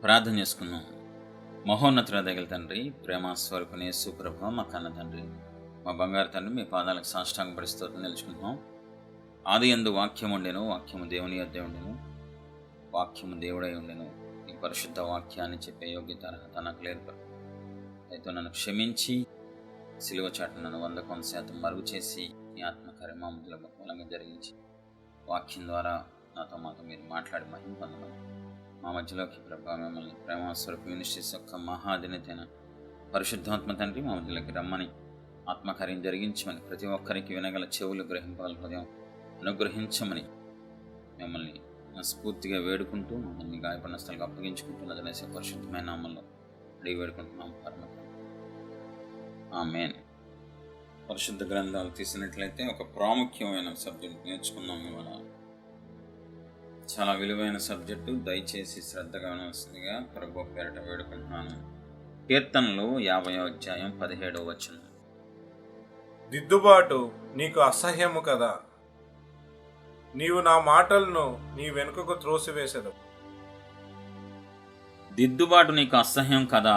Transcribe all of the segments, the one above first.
ప్రార్థన చేసుకున్నాం. మహోన్నతుల దగ్గర తండ్రి, ప్రేమ స్వరూపుని యేసు ప్రభువా, మా కన్న తండ్రి, మా బంగారు తండ్రి, మీ పాదాలకు సాష్టాంగపడి స్తోత్రం నిలుచుకుంటున్నాం. ఆది యందు వాక్యం ఉండెను, వాక్యము దేవుని యొద్దే ఉండెను, వాక్యము దేవుడై ఉండెను. ఈ పరిశుద్ధ వాక్యాన్ని చెప్పే యోగ్యత అర్హత నాకు లేదు. అయితే నన్ను క్షమించి సిలువ చాటు నన్ను 100% మరుగు చేసి ఈ ఆత్మకార్య మా మధ్యలో బహుళంగా జరిగించి వాక్యం ద్వారా మాతో మీరు మాట్లాడి మహిమ పొందమని మా మధ్యలోకి ప్రభావ మిమ్మల్ని ప్రేమస్వరూప మినిస్ట్రీస్ యొక్క మహాధినేతైన పరిశుద్ధాత్మ తండ్రి మా మధ్యలోకి రమ్మని ఆత్మకార్యం జరిగించమని, ప్రతి ఒక్కరికి వినగల చెవులు గ్రహింపగల హృదయం అనుగ్రహించమని మిమ్మల్ని స్ఫూర్తిగా వేడుకుంటూ మమ్మల్ని గాయపడిన స్థలాలకు అప్పగించుకుంటున్నదనేసి పరిశుద్ధమైన నామంలో అడిగి వేడుకుంటున్నాం పరమ. ఆమేన్. పరిశుద్ధ గ్రంథాలు తీసినట్లయితే ఒక ప్రాముఖ్యమైన సబ్జెక్ట్ నేర్చుకున్నాం ఇవాళ. చాలా విలువైన సబ్జెక్టు, దయచేసి శ్రద్ధగా వినవలసిందిగా ప్రభు పేరట వేడుకుంటున్నాను. కీర్తనలు 50వ అధ్యాయం 17వ వచనం. దిద్దుబాటు నీకు అసహ్యము కదా, నీవు నా మాటలను నీ వెనుకకు త్రోసివేసెదవు. దిద్దుబాటు నీకు అసహ్యం కదా,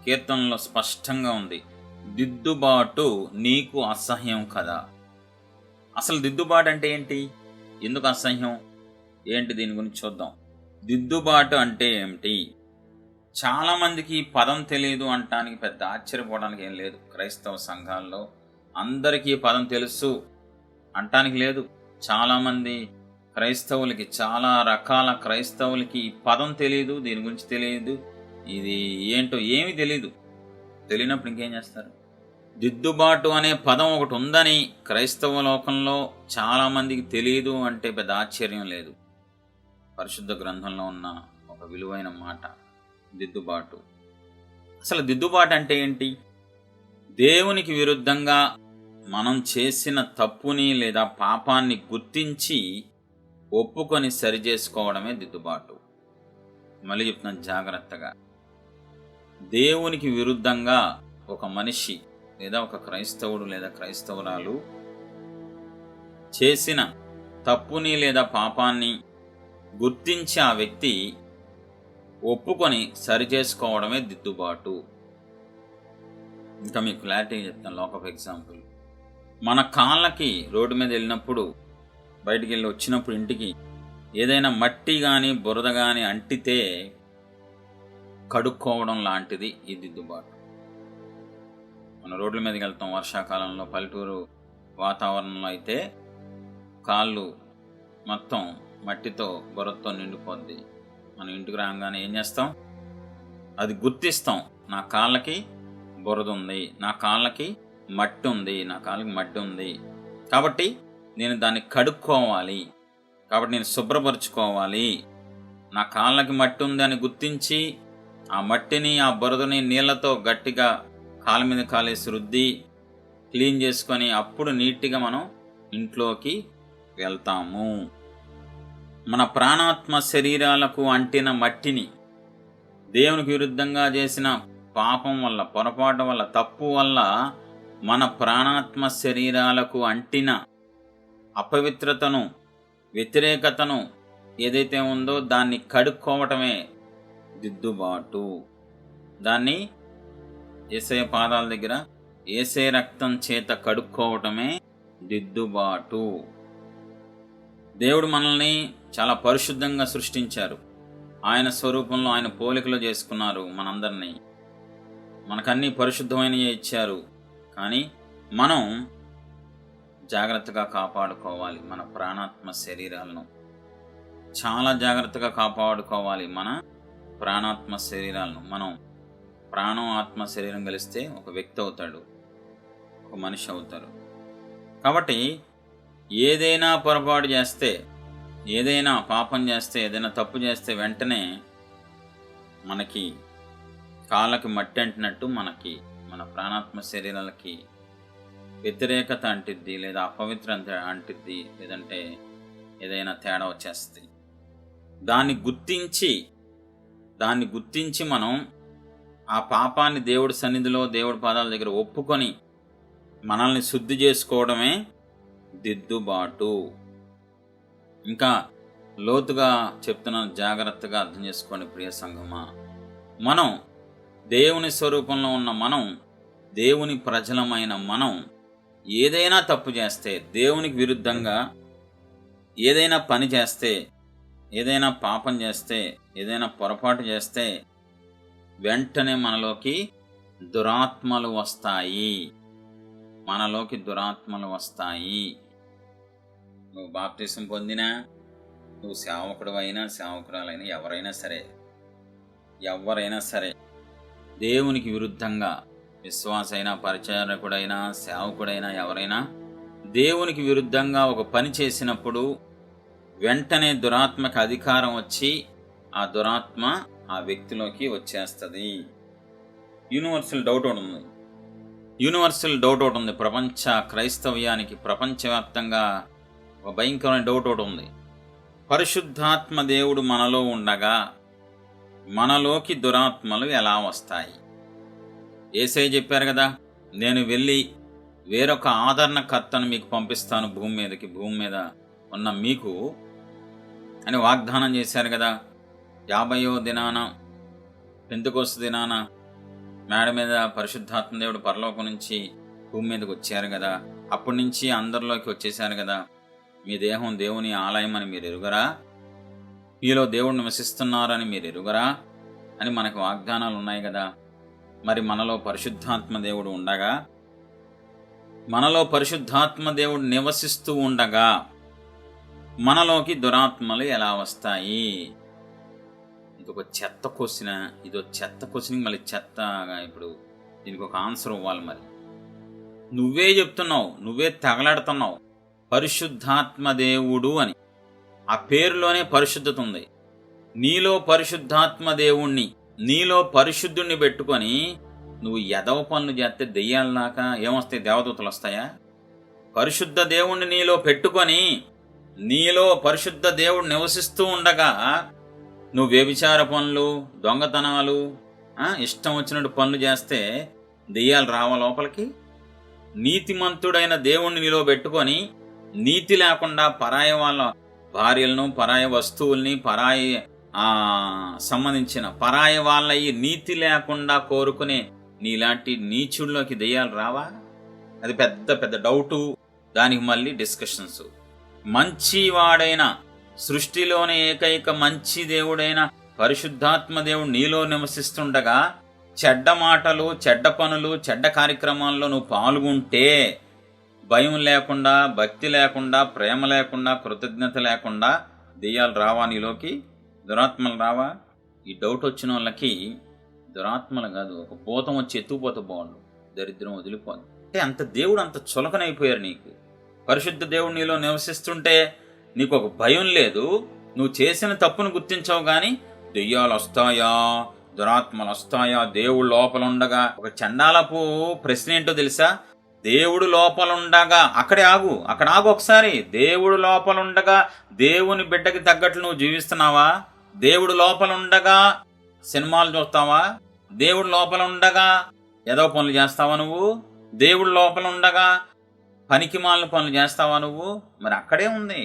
కీర్తనలో స్పష్టంగా ఉంది. దిద్దుబాటు నీకు అసహ్యం కదా. అసలు దిద్దుబాటు అంటే ఏంటి, ఎందుకు అసహ్యం ఏంటి, దీని గురించి చూద్దాం. దిద్దుబాటు అంటే ఏమిటి? చాలామందికి పదం తెలియదు అంటానికి పెద్ద ఆశ్చర్యపోవడానికి ఏం లేదు. క్రైస్తవ సంఘాల్లో అందరికీ పదం తెలుసు అంటానికి లేదు. చాలామంది క్రైస్తవులకి, చాలా రకాల క్రైస్తవులకి ఈ పదం తెలియదు, దీని గురించి తెలియదు, ఇది ఏంటో ఏమీ తెలియదు. తెలియనప్పుడు ఇంకేం చేస్తారు? దిద్దుబాటు అనే పదం ఒకటి ఉందని క్రైస్తవ లోకంలో చాలామందికి తెలియదు అంటే పెద్ద ఆశ్చర్యం లేదు. పరిశుద్ధ గ్రంథంలో ఉన్న ఒక విలువైన మాట దిద్దుబాటు. అసలు దిద్దుబాటు అంటే ఏంటి? దేవునికి విరుద్ధంగా మనం చేసిన తప్పుని లేదా పాపాన్ని గుర్తించి ఒప్పుకొని సరిచేసుకోవడమే దిద్దుబాటు. మళ్ళీ చెప్తున్నాను జాగ్రత్తగా. దేవునికి విరుద్ధంగా ఒక మనిషి లేదా ఒక క్రైస్తవుడు లేదా క్రైస్తవురాలు చేసిన తప్పుని లేదా పాపాన్ని గుర్తించి ఆ వ్యక్తి ఒప్పుకొని సరిచేసుకోవడమే దిద్దుబాటు. ఇంకా మీకు క్లారిటీగా చెప్తాను. లోకప్ ఎగ్జాంపుల్, మన కాళ్ళకి రోడ్డు మీద వెళ్ళినప్పుడు, బయటికి వెళ్ళి వచ్చినప్పుడు ఇంటికి ఏదైనా మట్టి కానీ బురద కానీ అంటితే కడుక్కోవడం లాంటిది ఈ దిద్దుబాటు. మనం రోడ్ల మీదకి వెళ్తాం వర్షాకాలంలో, పల్లెటూరు వాతావరణంలో అయితే కాళ్ళు మొత్తం మట్టితో బురదతో నిండిపోద్ది. మనం ఇంటికి రాగానే ఏం చేస్తాం? అది గుర్తిస్తాం. నా కాళ్ళకి బురద ఉంది, నా కాళ్ళకి మట్టి ఉంది, నా కాళ్ళకి మట్టి ఉంది, కాబట్టి నేను దాన్ని కడుక్కోవాలి, కాబట్టి నేను శుభ్రపరుచుకోవాలి. నా కాళ్ళకి మట్టి ఉంది అని గుర్తించి ఆ మట్టిని, ఆ బురదని నీళ్లతో గట్టిగా కాళ్ళ మీద కాలేసి రుద్ది క్లీన్ చేసుకొని అప్పుడు నీట్గా మనం ఇంట్లోకి వెళ్తాము. మన ప్రాణాత్మ శరీరాలకు అంటిన మట్టిని, దేవునికి విరుద్ధంగా చేసిన పాపం వల్ల, పొరపాటు వల్ల, తప్పు వల్ల మన ప్రాణాత్మ శరీరాలకు అంటిన అపవిత్రతను, వ్యతిరేకతను ఏదైతే ఉందో దాన్ని కడుక్కోవటమే దిద్దుబాటు. దాన్ని యేసయ్య పాదాల దగ్గర యేసే రక్తం చేత కడుక్కోవటమే దిద్దుబాటు. దేవుడు మనల్ని చాలా పరిశుద్ధంగా సృష్టించారు. ఆయన స్వరూపంలో, ఆయన పోలికలో చేసుకున్నారు మనందరినీ. మనకన్నీ పరిశుద్ధమైనవి ఇచ్చారు. కానీ మనం జాగ్రత్తగా కాపాడుకోవాలి మన ప్రాణాత్మ శరీరాలను. చాలా జాగ్రత్తగా కాపాడుకోవాలి మన ప్రాణాత్మ శరీరాలను. మనం ప్రాణం, ఆత్మ, శరీరం కలిస్తే ఒక వ్యక్తి అవుతాడు, ఒక మనిషి అవుతారు. కాబట్టి ఏదైనా పొరపాటు చేస్తే, ఏదైనా పాపం చేస్తే, ఏదైనా తప్పు చేస్తే వెంటనే మనకి కాళ్ళకి మట్టి అంటినట్టు మనకి మన ప్రాణాత్మ శరీరాలకి వ్యతిరేకత అంటిద్ది, లేదా అపవిత్రత అంటిద్ది, లేదంటే ఏదైనా తేడా వచ్చేస్తుంది. దాన్ని గుర్తించి మనం ఆ పాపాన్ని దేవుడి సన్నిధిలో, దేవుడి పాదాల దగ్గర ఒప్పుకొని మనల్ని శుద్ధి చేసుకోవడమే దిద్దుబాటు. ఇంకా లోతుగా చెప్తున్నాను, జాగ్రత్తగా అర్థం చేసుకోండి ప్రియ సంఘమా. మనం దేవుని స్వరూపంలో ఉన్న మనం, దేవుని ప్రజలమైన మనం ఏదైనా తప్పు చేస్తే, దేవునికి విరుద్ధంగా ఏదైనా పని చేస్తే, ఏదైనా పాపం చేస్తే, ఏదైనా పొరపాటు చేస్తే వెంటనే మనలోకి దురాత్మలు వస్తాయి. మనలోకి దురాత్మలు వస్తాయి. నువ్వు బాప్తిసం పొందినా, నువ్వు సేవకుడు అయినా సేవకురాలైనా ఎవరైనా సరే దేవునికి విరుద్ధంగా విశ్వాసైనా పరిచారకుడైనా సేవకుడైనా ఎవరైనా దేవునికి విరుద్ధంగా ఒక పని చేసినప్పుడు వెంటనే దురాత్మకు అధికారం వచ్చి ఆ దురాత్మ ఆ వ్యక్తిలోకి వచ్చేస్తుంది. యూనివర్సల్ డౌట్ ఒకటి ఉంది ప్రపంచ క్రైస్తవ్యానికి, ప్రపంచవ్యాప్తంగా ఒక భయంకరమైన డౌట్ ఒకటి ఉంది. పరిశుద్ధాత్మ దేవుడు మనలో ఉండగా మనలోకి దురాత్మలు ఎలా వస్తాయి? యేసయ్య చెప్పారు కదా, నేను వెళ్ళి వేరొక ఆదరణకర్తను మీకు పంపిస్తాను భూమి మీద ఉన్న మీకు అని వాగ్దానం చేశారు కదా. 50వ దినాన, పెంతెకోస్తు దినాన మేడ మీద పరిశుద్ధాత్మ దేవుడు పరలోకం నుంచి భూమి మీదకి వచ్చారు కదా. అప్పటి నుంచి అందరిలోకి వచ్చేసారు కదా. మీ దేహం దేవుని ఆలయం అని మీరు ఎరుగరా? మీలో దేవుడు నివసిస్తున్నారని మీరు ఎరుగరా అని మనకు వాగ్దానాలు ఉన్నాయి కదా. మరి మనలో పరిశుద్ధాత్మ దేవుడు ఉండగా, మనలో పరిశుద్ధాత్మ దేవుడు నివసిస్తూ ఉండగా మనలోకి దురాత్మలు ఎలా వస్తాయి? ఇదొక చెత్త క్వశ్చన్, మళ్ళీ చెత్తగా ఇప్పుడు దీనికి ఒక ఆన్సర్ ఇవ్వాలి. మరి నువ్వే చెప్తున్నావు, నువ్వే తగలాడుతున్నావు పరిశుద్ధాత్మ దేవుడు అని. ఆ పేరులోనే పరిశుద్ధత ఉంది. నీలో పరిశుద్ధాత్మ దేవుణ్ణి, నీలో పరిశుద్ధుణ్ణి పెట్టుకొని నువ్వు ఎదవ పనులు చేస్తే దెయ్యాలలాగా ఏమొస్తాయి? దేవదూతలు వస్తాయా? పరిశుద్ధ దేవుణ్ణి నీలో పెట్టుకొని, నీలో పరిశుద్ధ దేవుడు నివసిస్తూ ఉండగా నువ్వు వ్యభిచార పనులు, దొంగతనాలు, ఇష్టం వచ్చినట్టు పనులు చేస్తే దెయ్యాలు రావా లోపలికి? నీతిమంతుడైన దేవుణ్ణి నీలో పెట్టుకొని నీతి లేకుండా పరాయి వాళ్ళ భార్యలను, పరాయి వస్తువుల్ని, పరాయి సంబంధించిన పరాయి వాళ్ళ ఈ నీతి లేకుండా కోరుకునే నీలాంటి నీచుల్లోకి దెయ్యాలు రావా? అది పెద్ద పెద్ద డౌటు. దానికి మళ్ళీ డిస్కషన్స్. మంచివాడైన, సృష్టిలోని ఏకైక మంచి దేవుడైన పరిశుద్ధాత్మ దేవుడు నీలో నివసిస్తుండగా చెడ్డ మాటలు, చెడ్డ పనులు, చెడ్డ కార్యక్రమాల్లో నువ్వు పాల్గొంటే భయం లేకుండా, భక్తి లేకుండా, ప్రేమ లేకుండా, కృతజ్ఞత లేకుండా దెయ్యాలు రావా నీలోకి? దురాత్మలు రావా? ఈ డౌట్ వచ్చిన వాళ్ళకి దురాత్మలు కాదు, ఒక భూతం వచ్చి ఎత్తుకుపోతే బాగుండు, దరిద్రం వదిలిపోదు. అంటే అంత దేవుడు అంత చులకనైపోయారు నీకు. పరిశుద్ధ దేవుడు నీలో నివసిస్తుంటే నీకు ఒక భయం లేదు. నువ్వు చేసిన తప్పును గుర్తించావు కానీ దెయ్యాలు వస్తాయా, దురాత్మలు వస్తాయా, దేవుడు లోపల ఉండగా? ఒక చండాలపు ప్రశ్న ఏంటో తెలుసా? దేవుడు లోపలుండగా, అక్కడ ఆగు ఒకసారి. దేవుడు లోపలుండగా దేవుని బిడ్డకి తగ్గట్లు నువ్వు జీవిస్తున్నావా? దేవుడు లోపలుండగా సినిమాలు చూస్తావా? దేవుడు లోపలుండగా ఏదో పనులు చేస్తావా నువ్వు? దేవుడు లోపలుండగా పనికిమాలిన పనులు చేస్తావా నువ్వు? మరి అక్కడే ఉంది.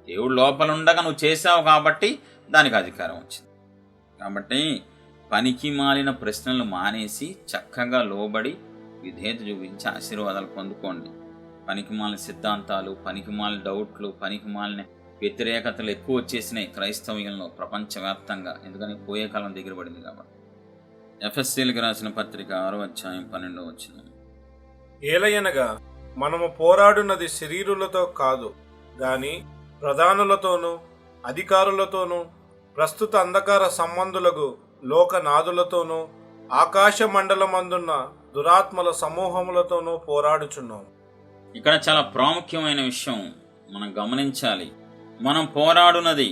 దేవుడు లోపలుండగా నువ్వు చేసావు కాబట్టి దానికి అధికారం వచ్చింది. కాబట్టి పనికి మాలిన ప్రశ్నలు మానేసి చక్కగా లోబడి విధేయత చూపించి ఆశీర్వాదాలు పొందుకోండి. పనికిమాలిన సిద్ధాంతాలు, పనికిమాలిన డౌట్లు, పనికిమాలిన వ్యతిరేకతలు ఎక్కువ వచ్చేసినాయి క్రైస్తవ్యంలో ప్రపంచవ్యాప్తంగా. ఎందుకని పోయే కాలం దగ్గర పడింది కాబట్టి. ఎఫెసీయులకు రాసిన పత్రిక 6వ అధ్యాయం 12వ వచనం. ఏలయనగా మనము పోరాడున్నది శరీరులతో కాదు గాని ప్రధానులతోనూ అధికారులతోనూ ప్రస్తుత అంధకార సంబంధులకు లోకనాథులతోనూ ఆకాశ మండలమందున్న దురాత్మల సమూహములతోనూ పోరాడుచున్నాము. ఇక్కడ చాలా ప్రాముఖ్యమైన విషయం మనం గమనించాలి. మనం పోరాడునది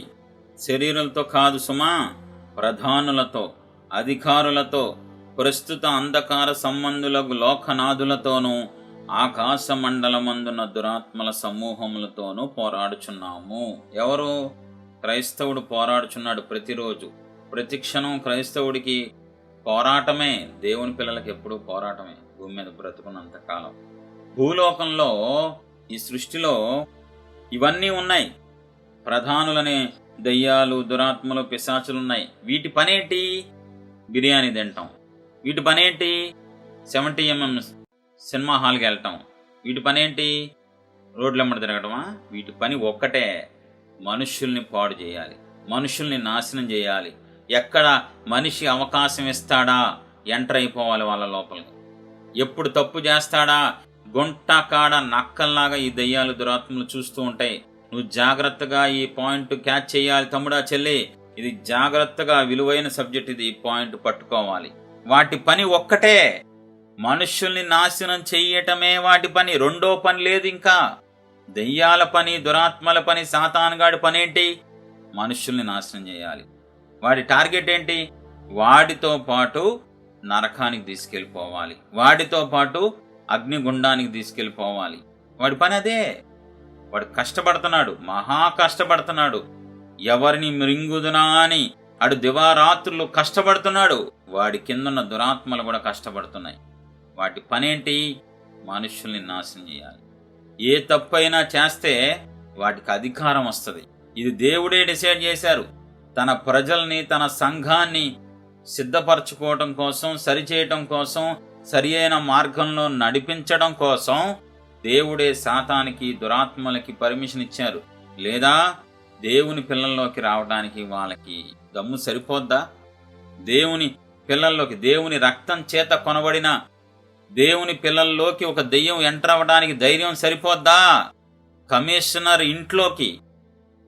శరీరులతో కాదు సుమా, ప్రధానులతో, అధికారులతో, ప్రస్తుత అంధకార సంబంధులకు లోకనాథులతోనూ ఆకాశ మండలమందున్న దురాత్మల సమూహములతోనూ పోరాడుచున్నాము. ఎవరు? క్రైస్తవుడు పోరాడుచున్నాడు ప్రతిరోజు, ప్రతి క్షణం. క్రైస్తవుడికి పోరాటమే. దేవుని పిల్లలకి ఎప్పుడూ పోరాటమే భూమి మీద బ్రతుకున్నంత కాలం. భూలోకంలో, ఈ సృష్టిలో ఇవన్నీ ఉన్నాయి. ప్రధానులనే దయ్యాలు, దురాత్మలు, పిశాచులు ఉన్నాయి. వీటి పనేంటి? బిర్యానీ తింటాం. వీటి పని ఏంటి? 70mm సినిమా హాల్కి వెళ్ళటం. వీటి పని ఏంటి? రోడ్లెమ్మట తిరగటమా? వీటి పని ఒక్కటే, మనుషుల్ని పాడు చేయాలి, మనుషుల్ని నాశనం చేయాలి. ఎక్కడ మనిషి అవకాశం ఇస్తాడా ఎంటర్ అయిపోవాలి వాళ్ళ లోపలికి. ఎప్పుడు తప్పు చేస్తాడా గుంట కాడ నక్కల్లాగా ఈ దయ్యాలు దురాత్మలు చూస్తూ ఉంటాయి. నువ్వు జాగ్రత్తగా ఈ పాయింట్ క్యాచ్ చేయాలి తమ్ముడా చెల్లి. ఇది జాగ్రత్తగా విలువైన సబ్జెక్ట్, ఇది ఈ పాయింట్ పట్టుకోవాలి. వాటి పని ఒక్కటే, మనుషుల్ని నాశనం చెయ్యటమే వాటి పని. రెండో పని లేదు. ఇంకా దెయ్యాల పని, దురాత్మల పని, సాతానుగాడి పని ఏంటి? మనుషుల్ని నాశనం చేయాలి. వాడి టార్గెట్ ఏంటి? వాడితో పాటు నరకానికి తీసుకెళ్ళిపోవాలి, వాడితో పాటు అగ్నిగుండానికి తీసుకెళ్ళిపోవాలి. వాడి పని అదే. వాడు కష్టపడుతున్నాడు, మహా కష్టపడుతున్నాడు. ఎవరిని మృంగుదునా అని అడు దివారాత్రులు కష్టపడుతున్నాడు. వాడి కిందున్న దురాత్మలు కూడా కష్టపడుతున్నాయి. వాటి పనేంటి? మనుషుల్ని నాశనం చేయాలి. ఏ తప్పైనా చేస్తే వాటికి అధికారం వస్తుంది. ఇది దేవుడే డిసైడ్ చేశారు. తన ప్రజల్ని, తన సంఘాన్ని సిద్ధపరచుకోవటం కోసం, సరిచేయటం కోసం, సరి అయిన మార్గంలో నడిపించడం కోసం దేవుడే సాతానికి, దురాత్మలకి పర్మిషన్ ఇచ్చారు. లేదా దేవుని పిల్లల్లోకి రావడానికి వాళ్ళకి దమ్ము సరిపోద్దా? దేవుని పిల్లల్లోకి, దేవుని రక్తం చేత కొనబడిన దేవుని పిల్లల్లోకి ఒక దెయ్యం ఎంటర్ అవ్వడానికి ధైర్యం సరిపోద్దా? కమిషనర్ ఇంట్లోకి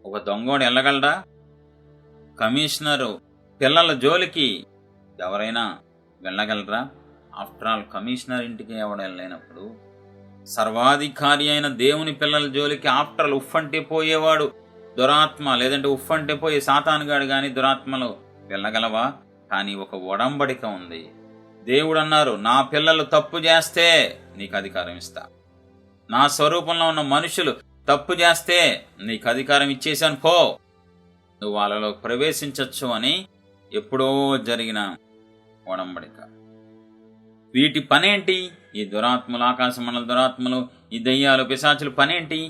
ఒక దొంగోడు వెళ్ళగలడా? కమిషనరు పిల్లల జోలికి ఎవరైనా వెళ్ళగలరా? ఆఫ్టర్ ఆల్ కమిషనర్ ఇంటికి ఎవడు వెళ్ళలేనప్పుడు సర్వాధికారి అయిన దేవుని పిల్లల జోలికి ఆఫ్టర్ ఆల్ ఉఫ్ఫంటే పోయేవాడు దురాత్మ, లేదంటే ఉఫ్ఫంటే పోయే సాతానుగాడు కానీ దురాత్మలు వెళ్ళగలవా? కానీ ఒక ఒడంబడిక ఉంది. దేవుడు అన్నారు, నా పిల్లలు తప్పు చేస్తే నీకు అధికారం ఇస్తా. నా స్వరూపంలో ఉన్న మనుషులు తప్పు చేస్తే నీకు అధికారం ఇచ్చేశాను, పో, నువ్వు వాళ్ళలో ప్రవేశించవచ్చు అని ఎప్పుడో జరిగిన ఒడంబడిక. వీటి పనేంటి? ఈ దురాత్మలు, ఆకాశమండల దురాత్మలు, ఈ దయ్యాలు, పిశాచులు పనేంటి?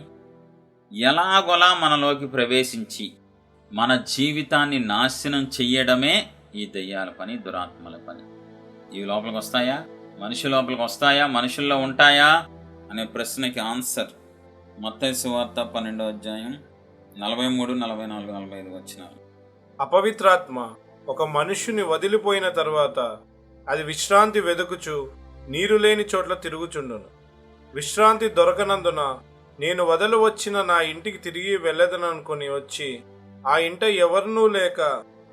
ఎలాగోలా మనలోకి ప్రవేశించి మన జీవితాన్ని నాశనం చెయ్యడమే ఈ దయ్యాల పని, దురాత్మల పని. ఇవి లోపలికి వస్తాయా? మనిషి లోపలికి వస్తాయా? మనుషుల్లో ఉంటాయా అనే ప్రశ్నకి ఆన్సర్ మత్తయి సువార్త 12వ అధ్యాయం 43, 44, 45 వచనాలు. అపవిత్రాత్మ ఒక మనుష్యుని వదిలిపోయిన తర్వాత అది విశ్రాంతి వెదుకుచు నీరు లేని చోట్ల తిరుగుచుండును. విశ్రాంతి దొరకనందున నేను వదలు వచ్చిన నా ఇంటికి తిరిగి వెళ్ళదననుకొని వచ్చి ఆ ఇంట ఎవరినూ లేక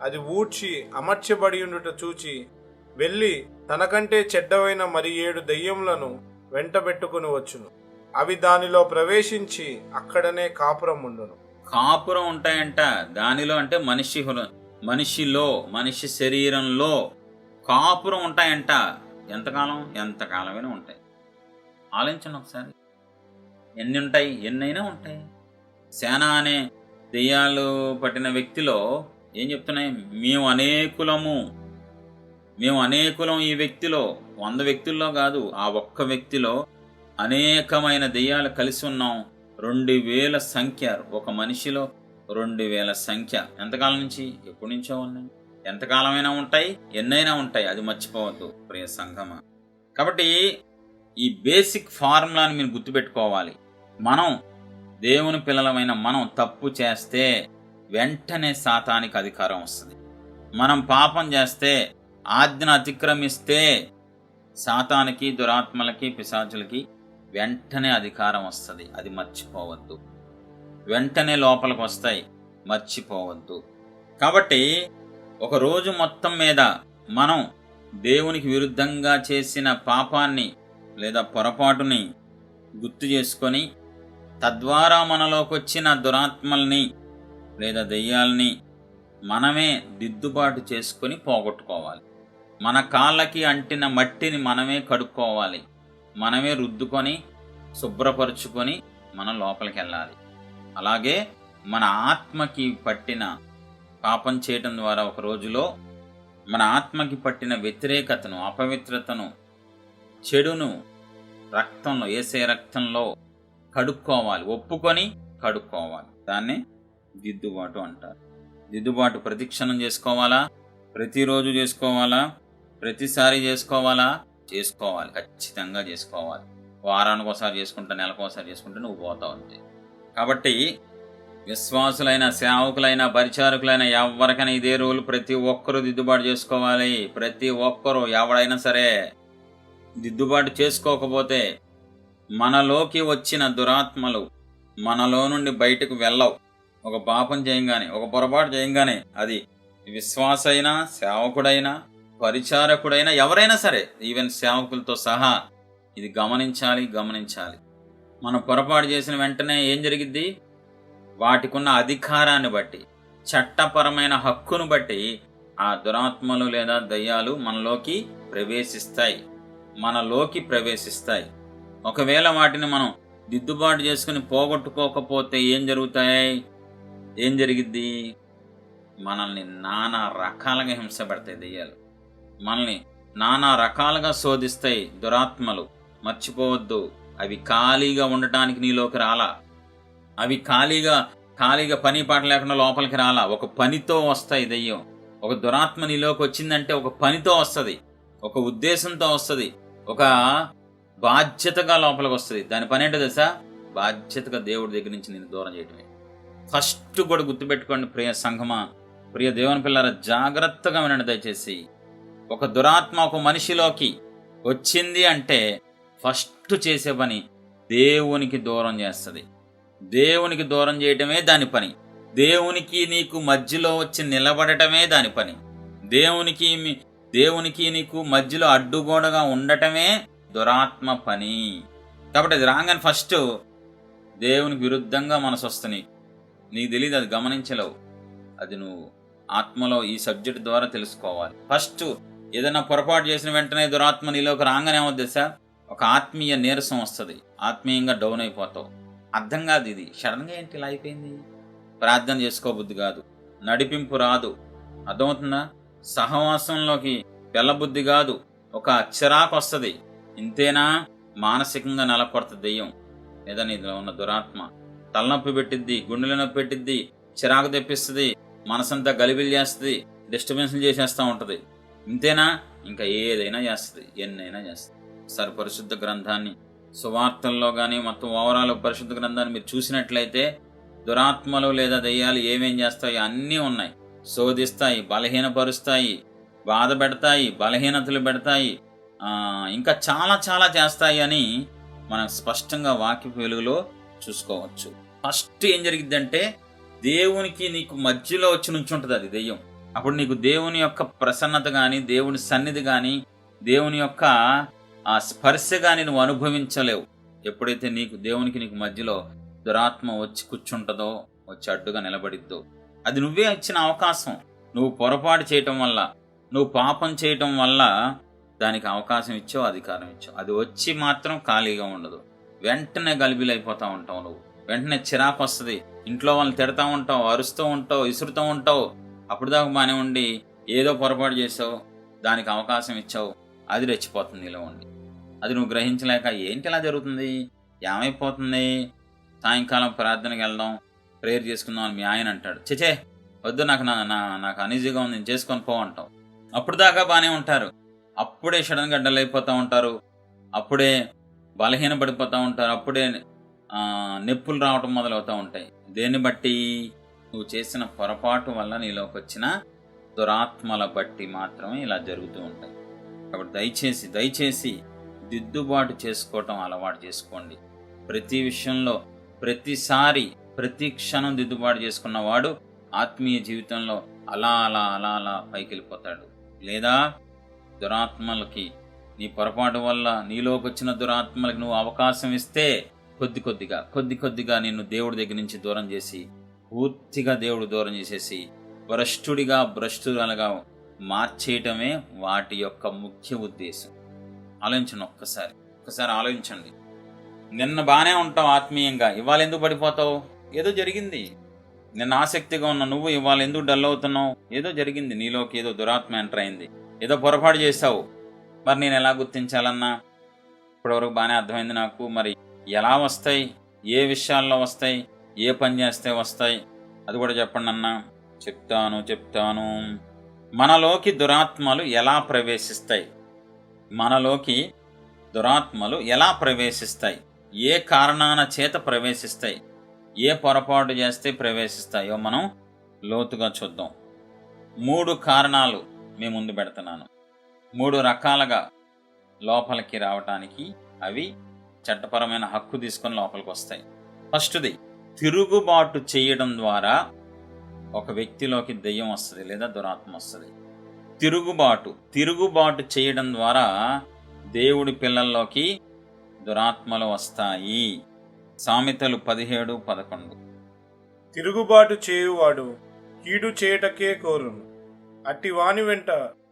అది ఊడ్చి అమర్చబడి ఉండుట చూచి వెళ్ళి తనకంటే చెడ్డవైన మరి 7 దెయ్యములను వెంటబెట్టుకుని వచ్చును. అవి దానిలో ప్రవేశించి అక్కడనే కాపురం ఉండును. కాపురం ఉంటాయంట దానిలో, అంటే మనిషిలో, మనిషి శరీరంలో కాపురం ఉంటాయంట. ఎంతకాలం? ఎంతకాలమైనా ఉంటాయి. ఆలోచించండి ఒకసారి. ఎన్ని ఉంటాయి? ఎన్నైనా ఉంటాయి. సేన అనే దెయ్యాలు పట్టిన వ్యక్తిలో ఏం చెప్తున్నాయి? మేము అనేకులం ఈ వ్యక్తిలో, 100 వ్యక్తుల్లో కాదు, ఆ ఒక్క వ్యక్తిలో అనేకమైన దెయ్యాలు కలిసి ఉన్నాం. 2000 సంఖ్య, ఒక మనిషిలో 2000 సంఖ్య. ఎంతకాలం నుంచి? ఎప్పటి నుంచో ఉన్నాయి. ఎంతకాలమైనా ఉంటాయి, ఎన్నైనా ఉంటాయి. అది మర్చిపోవద్దు ప్రియ సంఘమా. కాబట్టి ఈ బేసిక్ ఫార్ములాని మీరు గుర్తుపెట్టుకోవాలి. మనం దేవుని పిల్లలమైన మనం తప్పు చేస్తే వెంటనే సాతానికి అధికారం వస్తుంది. మనం పాపం చేస్తే, ఆజ్ఞను అతిక్రమిస్తే సాతానికి, దురాత్మలకి, పిశాచులకి వెంటనే అధికారం వస్తుంది. అది మర్చిపోవద్దు. వెంటనే లోపలికి వస్తాయి, మర్చిపోవద్దు. కాబట్టి ఒక రోజు మొత్తం మీద మనం దేవునికి విరుద్ధంగా చేసిన పాపాన్ని లేదా పొరపాటుని గుర్తు చేసుకొని తద్వారా మనలోకి వచ్చిన దురాత్మల్ని లేదా దెయ్యాల్ని మనమే దిద్దుబాటు చేసుకొని పోగొట్టుకోవాలి. మన కాళ్ళకి అంటిన మట్టిని మనమే కడుక్కోవాలి, మనమే రుద్దుకొని శుభ్రపరుచుకొని మనం లోపలికి వెళ్ళాలి. అలాగే మన ఆత్మకి పట్టిన పాపం చేయటం ద్వారా ఒక రోజులో మన ఆత్మకి పట్టిన వ్యతిరేకతను, అపవిత్రతను, చెడును రక్తంలో, యేసయ్య రక్తంలో కడుక్కోవాలి, ఒప్పుకొని కడుక్కోవాలి. దాన్నే దిద్దుబాటు అంటారు. దిద్దుబాటు ప్రతిక్షణం చేసుకోవాలా? ప్రతిరోజు చేసుకోవాలా? ప్రతిసారి చేసుకోవాలా? చేసుకోవాలి, ఖచ్చితంగా చేసుకోవాలి. వారానికి ఒకసారి చేసుకుంటా, నెలకోసారి చేసుకుంటే నువ్వు పోతావు అంతే. కాబట్టి విశ్వాసులైన, సేవకులైన, పరిచారకులైన ఎవరికైనా ఇదే రూల్. ప్రతి ఒక్కరూ దిద్దుబాటు చేసుకోవాలి. ప్రతి ఒక్కరూ, ఎవడైనా సరే దిద్దుబాటు చేసుకోకపోతే మనలోకి వచ్చిన దురాత్మలు మనలో నుండి బయటకు వెళ్ళవు. ఒక పాపం చేయంగానే, ఒక పొరపాటు చేయంగానే, అది విశ్వాసైనా, సేవకుడైనా, పరిచారకుడైనా, ఎవరైనా సరే, ఈవెన్ సేవకులతో సహా ఇది గమనించాలి. మనం పొరపాటు చేసిన వెంటనే ఏం జరిగిద్ది? వాటికున్న అధికారాన్ని బట్టి, చట్టపరమైన హక్కును బట్టి ఆ దురాత్మలు లేదా దయ్యాలు మనలోకి ప్రవేశిస్తాయి. ఒకవేళ వాటిని మనం దిద్దుబాటు చేసుకుని పోగొట్టుకోకపోతే ఏం జరిగిద్ది? మనల్ని నానా రకాలుగా హింస పెడతాయి దయ్యాలు. మనల్ని నానా రకాలుగా శోధిస్తాయి దురాత్మలు. మర్చిపోవద్దు, అవి ఖాళీగా ఉండటానికి నీలోకి రాలా. అవి ఖాళీగా పని పాట లేకుండా లోపలికి రాలా. ఒక పనితో వస్తాయి దయ్యం. ఒక దురాత్మ నీలోకి వచ్చిందంటే ఒక పనితో వస్తుంది, ఒక ఉద్దేశంతో వస్తుంది, ఒక బాధ్యతగా లోపలికి వస్తుంది. దాని పని ఏంటో తెలుసా? బాధ్యతగా దేవుడి దగ్గర నుంచి నేను దూరం చేయటమే. ఫస్ట్ కూడా గుర్తుపెట్టుకోండి ప్రియ సంఘమా, ప్రియ దేవుని పిల్లల, జాగ్రత్తగా వినండి దయచేసి. ఒక దురాత్మ ఒక మనిషిలోకి వచ్చింది అంటే ఫస్ట్ చేసే పని దేవునికి దూరం చేస్తుంది. దేవునికి దూరం చేయటమే దాని పని. దేవునికి నీకు మధ్యలో వచ్చి నిలబడటమే దాని పని. దేవునికి నీకు మధ్యలో అడ్డుగోడగా ఉండటమే దురాత్మ పని. కాబట్టి అది రాగానే ఫస్ట్ దేవునికి విరుద్ధంగా మనసు వస్తుంది. నీకు తెలియదు, అది గమనించలేవు. అది నువ్వు ఆత్మలో ఈ సబ్జెక్ట్ ద్వారా తెలుసుకోవాలి. ఫస్ట్ ఏదైనా పొరపాటు చేసిన వెంటనే దురాత్మ నీలోకి రాగానే ఏమవుద్ది సార్? ఒక ఆత్మీయ నీరసం వస్తుంది, ఆత్మీయంగా డౌన్ అయిపోతావు. అర్థం కాదు, ఇది సడన్గా ఏంటి ఇలా అయిపోయింది, ప్రార్థన చేసుకోబుద్ధి కాదు, నడిపింపు రాదు, అర్థమవుతుందా? సహవాసంలోకి వెళ్ళబుద్ధి కాదు, ఒక చిరాకు వస్తుంది. ఇంతేనా? మానసికంగా నెలకొడుతుంది దెయ్యం లేదా నీలో ఉన్న దురాత్మ. తలనొప్పి పెట్టిద్ది, గుండెల నొప్పి పెట్టిద్ది, చిరాకు తెప్పిస్తుంది, మనసంతా గలిబిలి చేస్తుంది, డిస్టర్బెన్స్లు చేసేస్తూ ఉంటుంది. ఇంతేనా? ఇంకా ఏదైనా చేస్తుంది, ఎన్నైనా చేస్తుంది. సరే, పరిశుద్ధ గ్రంథాన్ని, సువార్తల్లో కానీ మొత్తం ఓవరాల్ పరిశుద్ధ గ్రంథాన్ని మీరు చూసినట్లయితే దురాత్మలు లేదా దయ్యాలు ఏమేం చేస్తాయి అన్నీ ఉన్నాయి. శోధిస్తాయి, బలహీనపరుస్తాయి, బాధ పెడతాయి, బలహీనతలు పెడతాయి, ఇంకా చాలా చాలా చేస్తాయి అని మనం స్పష్టంగా వాక్య వెలుగులో చూసుకోవచ్చు. ఫస్ట్ ఏం జరిగిద్దంటే దేవునికి నీకు మధ్యలో వచ్చి నుంచుంటుంది అది దెయ్యం. అప్పుడు నీకు దేవుని యొక్క ప్రసన్నత కానీ, దేవుని సన్నిధి కానీ, దేవుని యొక్క ఆ స్పర్శ కానీ నువ్వు అనుభవించలేవు. ఎప్పుడైతే దేవునికి నీకు మధ్యలో దురాత్మ వచ్చి కూర్చుంటుందో, వచ్చి అడ్డుగా నిలబడిద్దో, అది నువ్వే ఇచ్చిన అవకాశం. నువ్వు పొరపాటు చేయటం వల్ల, నువ్వు పాపం చేయటం వల్ల దానికి అవకాశం ఇచ్చావు, అధికారం ఇచ్చావు. అది వచ్చి మాత్రం ఖాళీగా ఉండదు. వెంటనే గలిబిలైపోతూ ఉంటావు, నువ్వు వెంటనే చిరాకు వస్తుంది, ఇంట్లో వాళ్ళని తిడతా ఉంటావు, అరుస్తూ ఉంటావు, ఇసురుతూ ఉంటావు. అప్పుడు దాకా బాగానే ఉండి ఏదో పొరపాటు చేసావు, దానికి అవకాశం ఇచ్చావు, అది రెచ్చిపోతుంది నీలో ఉండి. అది నువ్వు గ్రహించలేక ఏంటి ఇలా జరుగుతుంది, ఏమైపోతుంది, సాయంకాలం ప్రార్థనకి వెళ్దాం, ప్రేయర్ చేసుకుందాం అని మీ ఆయన అంటాడు. చే వద్దు, నాకు అనీజీగా ఉంది, నేను చేసుకొని పో అంటావు. అప్పుడు దాకా బాగానే ఉంటారు, అప్పుడే సడన్గా గడ్డలైపోతూ ఉంటారు, అప్పుడే బలహీన పడిపోతూ ఉంటారు, అప్పుడే నొప్పులు రావటం మొదలవుతూ ఉంటాయి. దేన్ని బట్టి? నువ్వు చేసిన పొరపాటు వల్ల నీలోకి వచ్చిన దురాత్మల బట్టి మాత్రమే ఇలా జరుగుతూ ఉంటాయి. కాబట్టి దయచేసి దిద్దుబాటు చేసుకోవటం అలవాటు చేసుకోండి. ప్రతి విషయంలో, ప్రతిసారి, ప్రతి క్షణం దిద్దుబాటు చేసుకున్నవాడు ఆత్మీయ జీవితంలో అలా పైకి వెళ్ళిపోతాడు. లేదా దురాత్మలకి, నీ పొరపాటు వల్ల నీలోకి వచ్చిన దురాత్మలకి నువ్వు అవకాశం ఇస్తే కొద్ది కొద్దిగా నిన్ను దేవుడి దగ్గర నుంచి దూరం చేసి, పూర్తిగా దేవుడు దూరం చేసేసి భ్రష్టురాలుగా మార్చేయటమే వాటి యొక్క ముఖ్య ఉద్దేశం. ఆలోచించండి, ఒక్కసారి ఆలోచించండి. నిన్న బాగానే ఉంటావు ఆత్మీయంగా, ఇవాళ ఎందుకు పడిపోతావు? ఏదో జరిగింది. నిన్న ఆసక్తిగా ఉన్న నువ్వు ఇవాళ ఎందుకు డల్ అవుతున్నావు? ఏదో జరిగింది, నీలోకి ఏదో దురాత్మ ఎంటర్ అయింది, ఏదో పొరపాటు చేసావు. మరి నేను ఎలా గుర్తించాలన్నా? ఇప్పటివరకు బాగానే అర్థమైంది నాకు. మరి ఎలా వస్తాయి, ఏ విషయాల్లో వస్తాయి, ఏ పని చేస్తే వస్తాయి, అది కూడా చెప్పండి అన్నా. చెప్తాను. మనలోకి దురాత్మలు ఎలా ప్రవేశిస్తాయి? మనలోకి దురాత్మలు ఎలా ప్రవేశిస్తాయి? ఏ కారణాన చేత ప్రవేశిస్తాయి? ఏ పొరపాటు చేస్తే ప్రవేశిస్తాయో మనం లోతుగా చూద్దాం. 3 కారణాలు మీ ముందు పెడుతున్నాను. 3 రకాలుగా లోపలికి రావటానికి అవి చట్టపరమైన హక్కు తీసుకొని లోపలికి వస్తాయి. ఫస్ట్ది, తిరుగుబాటు చేయడం ద్వారా ఒక వ్యక్తిలోకి దెయ్యం వస్తుంది లేదా దురాత్మ వస్తుంది. తిరుగుబాటు చేయడం ద్వారా దేవుడి పిల్లల్లోకి దురాత్మలు వస్తాయి. సామెతలు 17:11. తిరుగుబాటు చేయువాడు కీడు చేయుటకే కోరును, అట్టి వాని వెంట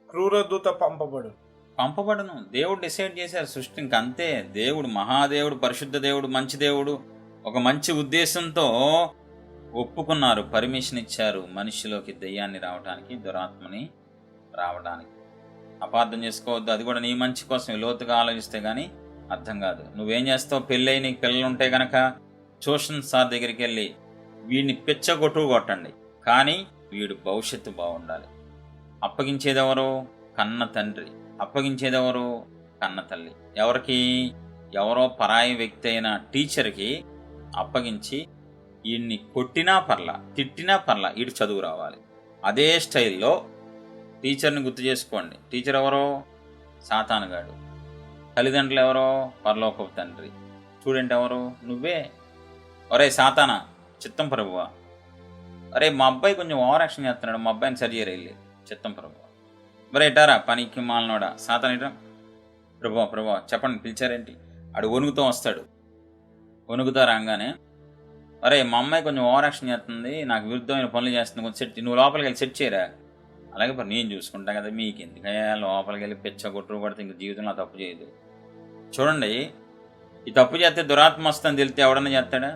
క్రూరదూత పంపబడును. దేవుడు డిసైడ్ చేశారు సృష్టి, ఇంకంతే. దేవుడు మహాదేవుడు, పరిశుద్ధ దేవుడు, మంచి దేవుడు, ఒక మంచి ఉద్దేశంతో ఒప్పుకున్నారు, పర్మిషన్ ఇచ్చారు మనిషిలోకి దెయ్యాన్ని రావడానికి, దురాత్మని రావడానికి. అపార్థం చేసుకోవద్దు, అది కూడా నీ మంచి కోసం లోతుగా ఆలోచిస్తే కానీ అర్థం కాదు. నువ్వేం చేస్తావు? పెళ్ళై నీకు పిల్లలు ఉంటే గనక ట్యూషన్ సార్ దగ్గరికి వెళ్ళి వీడిని కొట్టండి, కానీ వీడు భవిష్యత్తు బాగుండాలి. అప్పగించేదెవరు? కన్న తండ్రి. అప్పగించేదెవరు? కన్న తల్లి. ఎవరికి? ఎవరో పరాయి వ్యక్తి అయిన టీచర్కి అప్పగించి వీడిని కొట్టినా పర్లా, తిట్టినా పర్లా, వీడు చదువు రావాలి. అదే స్టైల్లో టీచర్ని గుర్తు చేసుకోండి. టీచర్ ఎవరో? సాతానుగాడు. తల్లిదండ్రులు ఎవరో? పరలోకపు తండ్రి. స్టూడెంట్ ఎవరు? నువ్వే. ఒరే సాతానా, చిత్తం ప్రభువా, అరే మా అబ్బాయి కొంచెం ఓవర్ యాక్షన్ చేస్తున్నాడు, మా అబ్బాయిని సరి చేయరు, చిత్తం ప్రభువా. మరే ఇటారా పనికి మాలనోడా, సాతాన్ ఇటా, ప్రభువా చెప్పండి, పిలిచారేంటి? ఆడు వణుకుతూ వస్తాడు. వణుకుతా రాగానే, అరే మా అమ్మాయి కొంచెం ఓవర్ యాక్షన్ చేస్తుంది, నాకు విరుద్ధమైన పనులు చేస్తుంది, కొంచెం సెట్, నువ్వు లోపలికి వెళ్ళి సెట్ చేయరా. అలాగే మరి నేను చూసుకుంటా కదా, మీకు ఎందుకయ్యా లోపలికి వెళ్ళి కొడితే ఇంక జీవితంలో తప్పు చేయదు. చూడండి, ఈ తప్పు చేస్తే దురాత్మ వస్తుందని తెలిస్తే ఎవడన్నా చేస్తాడా?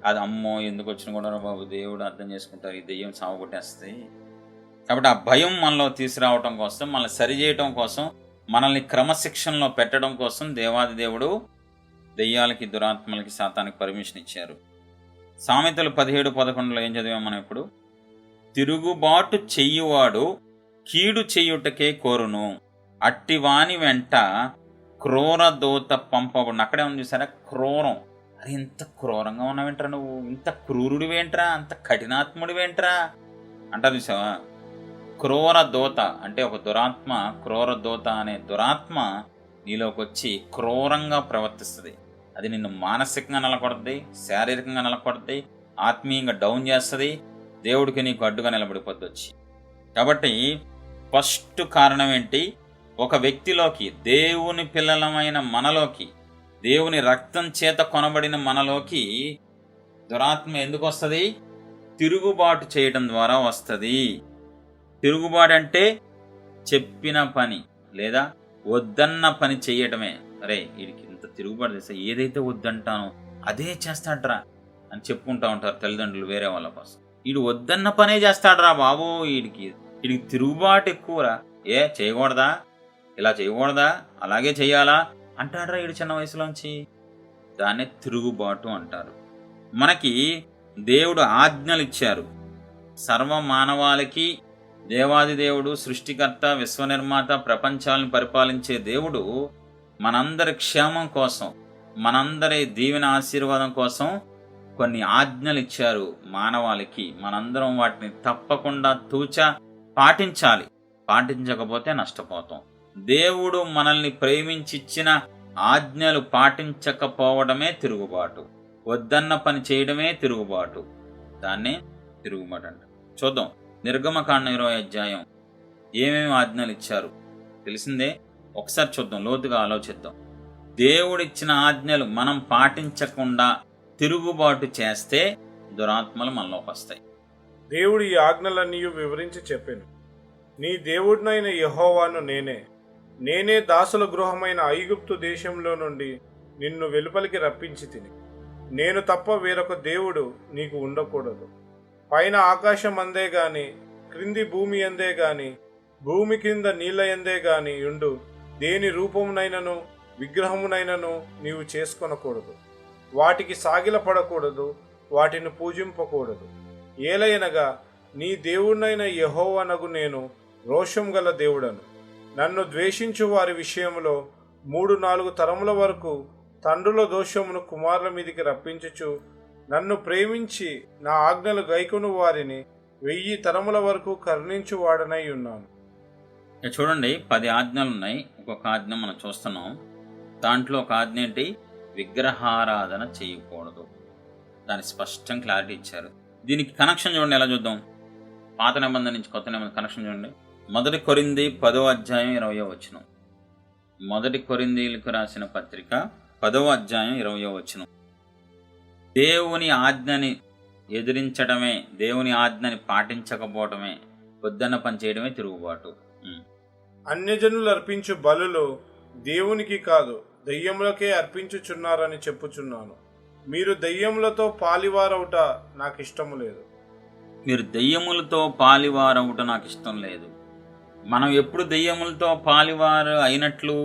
అది అమ్మో ఎందుకు వచ్చిన కూడా బాబు, దేవుడు అర్థం చేసుకుంటారు, ఈ దెయ్యం సాగు కొట్టేస్తాయి. కాబట్టి ఆ భయం మనలో తీసుకురావటం కోసం, మనల్ని సరిచేయటం కోసం, మనల్ని క్రమశిక్షణలో పెట్టడం కోసం దేవాది దేవుడు దెయ్యాలకి, దురాత్మలకి, సాతానికి పర్మిషన్ ఇచ్చారు. సామెతలు 17:11 ఏం చదివాం మనం ఇప్పుడు? తిరుగుబాటు చెయ్యువాడు కీడు చెయ్యుటకే కోరును, అట్టివాని వెంట క్రూరదూత పంపబడును. అక్కడే ఉంది చూసారా, క్రూరం. అరే ఇంత క్రూరంగా ఉన్నావేంట్రా నువ్వు, ఇంత క్రూరుడివేంట్రా, అంత కఠినాత్ముడివేంట్రా అంటారు చూసావా. క్రూరదూత అంటే ఒక దురాత్మ, క్రూరదూత అనే దురాత్మ నీలోకి వచ్చి క్రూరంగా ప్రవర్తిస్తుంది. అది నిన్ను మానసికంగా నిలకొడుతుంది, శారీరకంగా నిలకొడుతుంది, ఆత్మీయంగా డౌన్ చేస్తుంది, దేవుడికి నీకు అడ్డుగా నిలబడిపోద్ది వచ్చి. కాబట్టి ఫస్ట్ కారణం ఏంటి? ఒక వ్యక్తిలోకి, దేవుని పిల్లలమైన మనలోకి, దేవుని రక్తం చేత కొనబడిన మనలోకి దురాత్మ ఎందుకు వస్తుంది? తిరుగుబాటు చేయడం ద్వారా వస్తుంది. తిరుగుబాటు అంటే చెప్పిన పని లేదా వద్దన్న పని చేయటమే. అరే వీడికి ఇంత తిరుగుబాటు చేస్తే ఏదైతే వద్దంటానో అదే చేస్తాడ్రా అని చెప్పుకుంటూ ఉంటారు తల్లిదండ్రులు వేరే వాళ్ళ కోసం. వీడు వద్దన్న పనే చేస్తాడ్రా బాబు, వీడికి తిరుగుబాటు ఎక్కువరా, చేయకూడదా, ఇలా చేయకూడదా, అలాగే చెయ్యాలా అంటాడ్రా వీడు చిన్న వయసులోంచి. దాన్నే తిరుగుబాటు అంటారు. మనకి దేవుడు ఆజ్ఞలు ఇచ్చారు. సర్వ మానవాళికి దేవాది దేవుడు, సృష్టికర్త, విశ్వనిర్మాత, ప్రపంచాలను పరిపాలించే దేవుడు మనందరి క్షేమం కోసం, మనందరి దీవెన ఆశీర్వాదం కోసం కొన్ని ఆజ్ఞలు ఇచ్చారు మానవాళికి. మనందరం వాటిని తప్పకుండా తూచా పాటించాలి. పాటించకపోతే నష్టపోతాం. దేవుడు మనల్ని ప్రేమించిచ్చిన ఆజ్ఞలు పాటించకపోవడమే తిరుగుబాటు. వద్దన్న పని చేయడమే తిరుగుబాటు. దాన్నే తిరుగుబాటు అంట. చూద్దాం, నిర్గమకాండం 20వ అధ్యాయం ఏమేమి ఆజ్ఞలు ఇచ్చారు తెలిసిందే. ఒకసారి చూద్దాం, లోతుగా ఆలోచిద్దాం. దేవుడిచ్చిన ఆజ్ఞలు మనం పాటించకుండా తిరుగుబాటు చేస్తే దురాత్మలు మనలోకి వస్తాయి. దేవుడు ఈ ఆజ్ఞలన్నీ వివరించి చెప్పాను. నీ దేవుడినైన యెహోవాను నేనే దాసుల గృహమైన ఐగుప్తు దేశంలో నుండి నిన్ను వెలుపలికి రప్పించి తిని, నేను తప్ప వేరొక దేవుడు నీకు ఉండకూడదు. పైన ఆకాశం అందే గాని, క్రింది భూమి అందే గాని, భూమి కింద నీళ్ల ఎందే గాని ఉండు దేని రూపమునైనను విగ్రహమునైనను నీవు చేసుకొనకూడదు. వాటికి సాగిలపడకూడదు, వాటిని పూజింపకూడదు. ఏలయనగా నీ దేవుడినైన యెహోవానగు నేను రోషం గల దేవుడను. నన్ను ద్వేషించు వారి విషయంలో 3-4 తరముల వరకు తండ్రుల దోషమును కుమారుల మీదికి రప్పించుచు, నన్ను ప్రేమించి నా ఆజ్ఞలు గైకొను వారిని 1000 తరముల వరకు కరుణించు వాడనై ఉన్నాను. చూడండి, 10 ఆజ్ఞలు ఉన్నాయి. ఒక్కొక్క ఆజ్ఞ మనం చూస్తున్నాం. దాంట్లో ఒక ఆజ్ఞ ఏంటి? విగ్రహారాధన చేయకూడదు. దాని స్పష్టం క్లారిటీ ఇచ్చారు. దీనికి కనెక్షన్ చూడండి, ఎలా చూద్దాం. పాత నిబంధన నుంచి కొత్త నిబంధన కనెక్షన్ చూడండి. 1 కొరింథీ 10వ అధ్యాయం 20వ వచనం. 1 కొరింథీయులకు రాసిన పత్రిక 10వ అధ్యాయం 20వ వచనం. దేవుని ఆజ్ఞని ఎదిరించడమే, దేవుని ఆజ్ఞని పాటించకపోవడమే, వద్దన్న పని చేయడమే తిరుగుబాటు. అన్యజనులు అర్పించు బలులు దేవునికి కాదు, దెయ్యములకే అర్పించుచున్నారని చెప్పుచున్నాను. మీరు దెయ్యములతో పాలివారవుట నాకు ఇష్టము లేదు. మీరు దెయ్యములతో పాలివారవుట నాకు ఇష్టం లేదు. మనం ఎప్పుడు దెయ్యములతో పాలివారు అయినట్లు?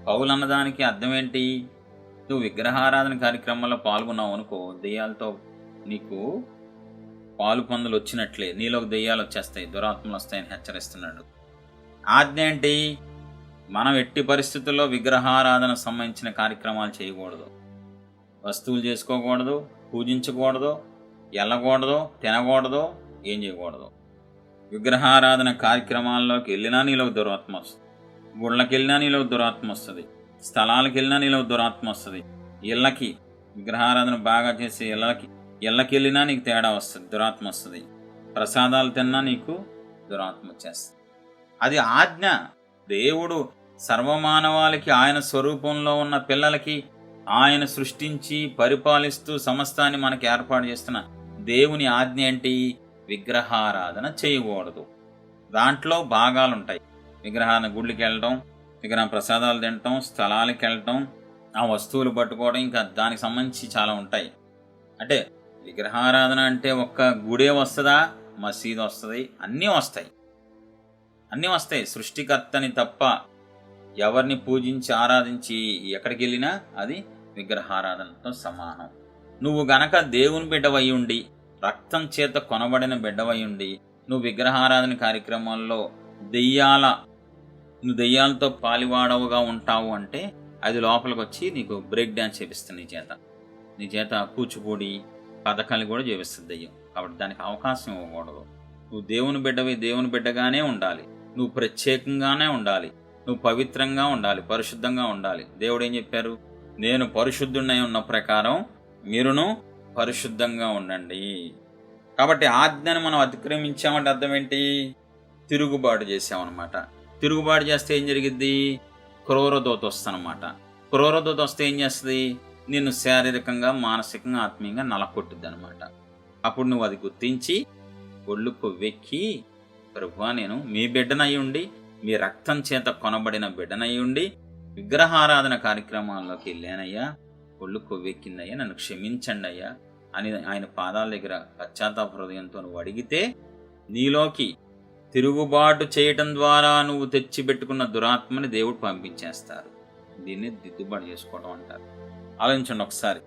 పౌలు అన్నదానికి అర్థం ఏంటి? నువ్వు విగ్రహారాధన కార్యక్రమంలో పాల్గొన్నావు అనుకో, దెయ్యాలతో నీకు పాలు పందులు వచ్చినట్లే, నీలోకి దెయ్యాలు వచ్చేస్తాయి, దురాత్మలు వస్తాయని హెచ్చరిస్తున్నాడు. ఆజ్ఞ ఏంటి? మనం ఎట్టి పరిస్థితుల్లో విగ్రహారాధన సంబంధించిన కార్యక్రమాలు చేయకూడదు. వస్తువులు చేసుకోకూడదు, పూజించకూడదు, వెళ్ళకూడదు, తినకూడదు, ఏం చేయకూడదు. విగ్రహారాధన కార్యక్రమాల్లోకి వెళ్ళినా నీలోకి దురాత్మ వస్తుంది. గుళ్ళకి వెళ్ళినా నీలోకి దురాత్మ వస్తుంది. స్థలాలకు వెళ్ళినా నీలోకి దురాత్మ వస్తుంది. ఇళ్ళకి విగ్రహారాధన బాగా చేసే ఇళ్ళకి వెళ్ళినా నీకు తేడా వస్తుంది, దురాత్మ వస్తుంది. ప్రసాదాలు తిన్నా నీకు దురాత్మ వచ్చేస్తుంది. అది ఆజ్ఞ. దేవుడు సర్వమానవాళికి, ఆయన స్వరూపంలో ఉన్న పిల్లలకి, ఆయన సృష్టించి పరిపాలిస్తూ సమస్తాన్ని మనకి ఏర్పాటు చేస్తున్న దేవుని ఆజ్ఞ ఏంటి? విగ్రహారాధన చేయకూడదు. దాంట్లో భాగాలుంటాయి. విగ్రహాన్ని గుళ్ళకి వెళ్ళటం, విగ్రహం ప్రసాదాలు తినటం, స్థలాలకు వెళ్ళటం, ఆ వస్తువులు పట్టుకోవడం, ఇంకా దానికి సంబంధించి చాలా ఉంటాయి. అంటే విగ్రహారాధన అంటే ఒక్క గుడే వస్తుందా? మసీదు వస్తుంది, అన్నీ వస్తాయి. సృష్టికర్తని తప్ప ఎవరిని పూజించి ఆరాధించి ఎక్కడికి వెళ్ళినా అది విగ్రహారాధనతో సమానం. నువ్వు గనక దేవుని బిడ్డవై ఉండి, రక్తం చేత కొనబడిన బిడ్డవై ఉండి, నువ్వు విగ్రహారాధన కార్యక్రమాల్లో నువ్వు దెయ్యాలతో పాలివాడవుగా ఉంటావు అంటే అది లోపలికి వచ్చి నీకు బ్రేక్ డ్యాన్స్ చేపిస్తుంది. నీ చేత కూచిపూడి పథకాలు కూడా చేపిస్తుంది దెయ్యం. కాబట్టి దానికి అవకాశం ఇవ్వకూడదు. నువ్వు దేవుని బిడ్డవి, దేవుని బిడ్డగానే ఉండాలి. నువ్వు ప్రత్యేకంగానే ఉండాలి. నువ్వు పవిత్రంగా ఉండాలి, పరిశుద్ధంగా ఉండాలి. దేవుడు ఏం చెప్పారు? నేను పరిశుద్ధుడై ఉన్న ప్రకారం మీరును పరిశుద్ధంగా ఉండండి. కాబట్టి ఆజ్ఞను మనం అతిక్రమించామంటే అర్థం ఏంటి? తిరుగుబాటు చేసామన్నమాట. తిరుగుబాటు చేస్తే ఏం జరిగిద్ది? క్రూరదూత వస్తుందన్నమాట. క్రూరదూత వస్తే ఏం చేస్తుంది? నిన్ను శారీరకంగా, మానసికంగా, ఆత్మీయంగా నలకొట్టుద్ది అనమాట. అప్పుడు నువ్వు అది గుర్తించి ఒళ్ళు కొవ్వెక్కి, ప్రభువా, నేను మీ బిడ్డనై ఉండి, మీ రక్తం చేత కొనబడిన బిడ్డనై ఉండి విగ్రహారాధన కార్యక్రమాల్లోకి వెళ్ళానయ్యా, ఒళ్ళు కొవ్వెక్కిందయ్యా, నన్ను క్షమించండి అయ్యా అని ఆయన పాదాల దగ్గర పశ్చాత్తాప హృదయంతో నువ్వు అడిగితే, నీలోకి తిరుగుబాటు చేయటం ద్వారా నువ్వు తెచ్చిపెట్టుకున్న దురాత్మని దేవుడు పంపించేస్తారు. దీన్ని దిద్దుబాటు చేసుకోవడం అంటారు. ఆలోచించండి ఒకసారి.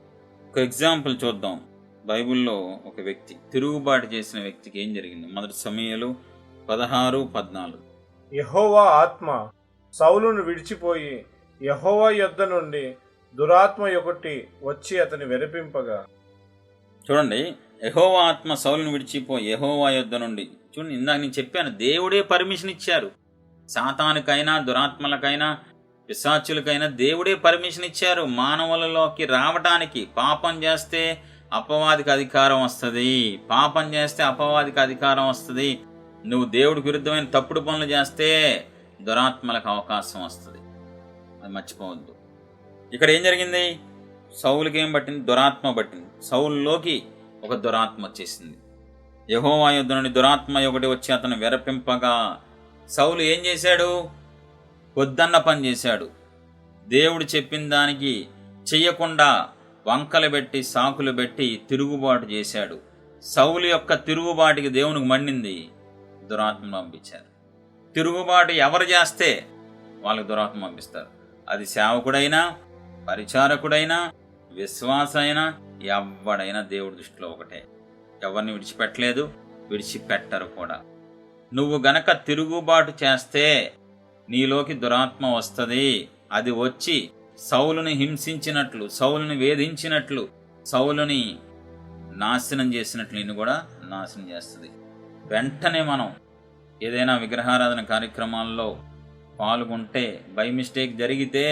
ఒక ఎగ్జాంపుల్ చూద్దాం. బైబిల్లో ఒక వ్యక్తి తిరుగుబాటు చేసిన వ్యక్తికి ఏం జరిగింది? 1 సమూయేలు 16-14. యెహోవా ఆత్మ సౌలును విడిచిపోయి యెహోవా యొద్ద నుండి దురాత్మ ఒకటి వచ్చి అతని వెరపింపగా. చూడండి, యెహోవా ఆత్మ సౌలును విడిచిపోయి యెహోవా యొద్ద నుండి. చూడండి, ఇందాక నేను చెప్పాను, దేవుడే పర్మిషన్ ఇచ్చారు. సాతానుకైనా, దురాత్మలకైనా, పిశాచులకైనా దేవుడే పర్మిషన్ ఇచ్చారు మానవులలోకి రావటానికి. పాపం చేస్తే అపవాదికి అధికారం వస్తుంది. నువ్వు దేవుడికి విరుద్ధమైన తప్పుడు పనులు చేస్తే దురాత్మలకు అవకాశం వస్తుంది. అది మర్చిపోవద్దు. ఇక్కడ ఏం జరిగింది? సౌలుకి ఏం పట్టింది? దురాత్మ పట్టింది. సౌలులోకి ఒక దురాత్మ వచ్చేసింది. యెహోవా యొద్ద నుండి దురాత్మ ఒకటి వచ్చి అతను వెరపింపగా సౌలు ఏం చేశాడు? వద్దన్న పని చేశాడు. దేవుడు చెప్పిన దానికి చెయ్యకుండా వంకలు పెట్టి, సాకులు పెట్టి తిరుగుబాటు చేశాడు. సౌలు యొక్క తిరుగుబాటుకి దేవునికి మండింది. దురాత్మ పంపించారు. తిరుగుబాటు ఎవరు చేస్తే వాళ్ళకి దురాత్మ పంపిస్తారు. అది సేవకుడైనా, పరిచారకుడైనా, విశ్వాస అయినా, ఎవడైనా దేవుడి దృష్టిలో ఒకటే. ఎవరిని విడిచిపెట్టలేదు, విడిచిపెట్టరు కూడా. నువ్వు గనక తిరుగుబాటు చేస్తే నీలోకి దురాత్మ వస్తుంది. అది వచ్చి సౌలుని హింసించినట్లు, సౌలుని వేధించినట్లు, సౌలుని నాశనం చేసినట్లు నిన్ను కూడా నాశనం చేస్తుంది. వెంటనే మనం ఏదైనా విగ్రహారాధన కార్యక్రమాల్లో పాల్గొంటే బై మిస్టేక్ జరిగితే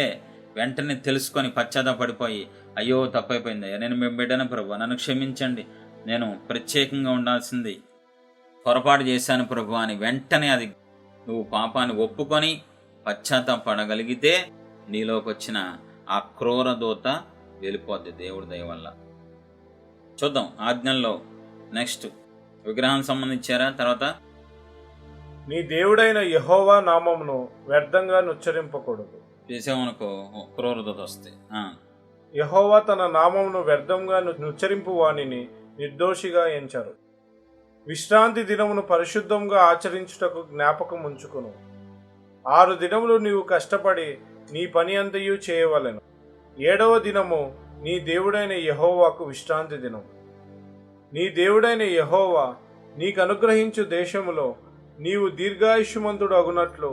వెంటనే తెలుసుకొని పశ్చాత్తాపడిపోయి, అయ్యో తప్పైపోయింది, నేను మీ బిడ్డను ప్రభు, నన్ను క్షమించండి, నేను ప్రత్యేకంగా ఉండాల్సింది, పొరపాటు చేశాను ప్రభు అని వెంటనే అది నువ్వు పాపాన్ని ఒప్పుకొని పశ్చాత్తాపడగలిగితే నీలోకి వచ్చిన ఆ క్రూర దూత వెళ్ళిపోద్ది దేవుడి దయ వల్ల. చూద్దాం ఆజ్ఞల్లో నెక్స్ట్ విగ్రహం సంబంధించారా. తర్వాత నీ దేవుడైన యెహోవా నామమును వ్యర్థంగా నుచ్చరింపకూడదు. చేసామనుకో క్రూర దూత వస్తే యెహోవా తన నామమును వ్యర్థంగా నుచ్చరింపు వానిని నిర్దోషిగా ఎంచరు. విశ్రాంతి దినమును పరిశుద్ధంగా ఆచరించుటకు జ్ఞాపకం ఉంచుకును. 6 దినములు నీవు కష్టపడి నీ పని అంతయు చేయవలెను. 7వ దినము నీ దేవుడైన యెహోవాకు విశ్రాంతి దినం. నీ దేవుడైన యెహోవా నీకు అనుగ్రహించు దేశములో నీవు దీర్ఘాయుష్మంతుడు అగునట్లు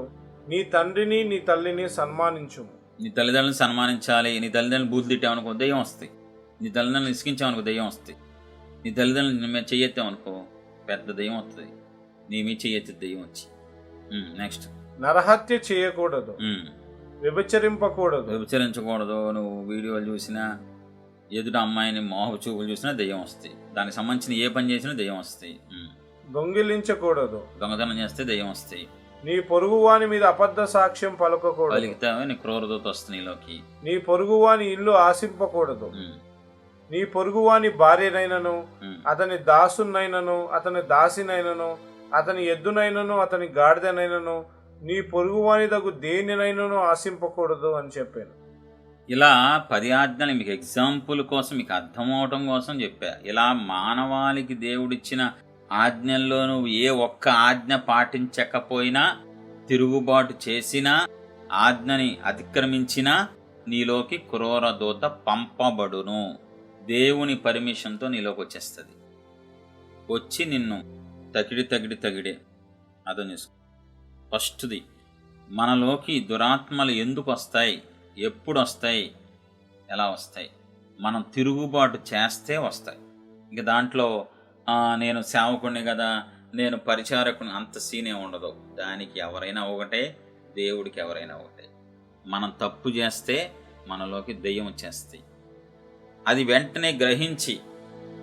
నీ తండ్రిని నీ తల్లిని సన్మానించుము. నీ తల్లిదండ్రులను సన్మానించాలి. నీ తల్లిదండ్రులు బూతులు తిట్టామనుకో దెయ్యం వస్తాయి. నీ తల్లిదండ్రులను ఇసుకించామనుకో దెయ్యం వస్తాయి. నీ తల్లిదండ్రులు మేము చెయ్యెత్తామనుకో పెద్ద దెయ్యం వస్తుంది. నీ మీ చెయ్యెత్తి దెయ్యం వచ్చి. నెక్స్ట్ నరహత్య చేయకూడదు. వ్యభిచరింపకూడదు. వ్యభిచరించకూడదు. నువ్వు వీడియోలు చూసినా ఎదుట అమ్మాయిని మోహపు చూపులు చూసినా దెయ్యం వస్తాయి. దానికి సంబంధించిన ఏ పని చేసినా దెయ్యం వస్తాయి. దొంగిలించకూడదు. దొంగతనం చేస్తే దెయ్యం వస్తాయి. నీ పొరుగువాని మీద అబద్ధ సాక్ష్యం పలకకూడదు. పలికితావే నీ క్రూరదూత వస్తుంది నీలోకి. నీ పొరుగువాని ఇల్లు ఆశింపకూడదు. నీ పొరుగువాని భార్యనైనను, అతని దాసునైనను, అతని దాసినైనను, అతని ఎద్దునైనను, అతని గాడిదనైనను, నీ పొరుగువాని దగ్గు దేనినైనను ఆశింపకూడదు అని చెప్పాను. ఇలా 10 ఆజ్ఞలు మీకు ఎగ్జాంపుల్ కోసం, మీకు అర్థమవటం కోసం చెప్పా. ఇలా మానవాళికి దేవుడిచ్చిన ఆజ్ఞల్లో నువ్వు ఏ ఒక్క ఆజ్ఞ పాటించకపోయినా, తిరుగుబాటు చేసినా, ఆజ్ఞని అతిక్రమించినా నీలోకి క్రూర దూత పంపబడును. దేవుని పర్మిషన్తో నీలోకి వచ్చేస్తుంది. వచ్చి నిన్ను తగిడే అర్థం చేసుకో. ఫస్ట్ది, మనలోకి దురాత్మలు ఎందుకు వస్తాయి, ఎప్పుడు వస్తాయి, ఎలా వస్తాయి? మనం తిరుగుబాటు చేస్తే వస్తాయి. ఇంక దాంట్లో నేను సేవకుడిని కదా, నేను పరిచారకుని, అంత సీనే ఉండదు. దానికి ఎవరైనా ఒకటే, దేవుడికి ఎవరైనా ఒకటే. మనం తప్పు చేస్తే మనలోకి దెయ్యం వచ్చేస్తాయి. అది వెంటనే గ్రహించి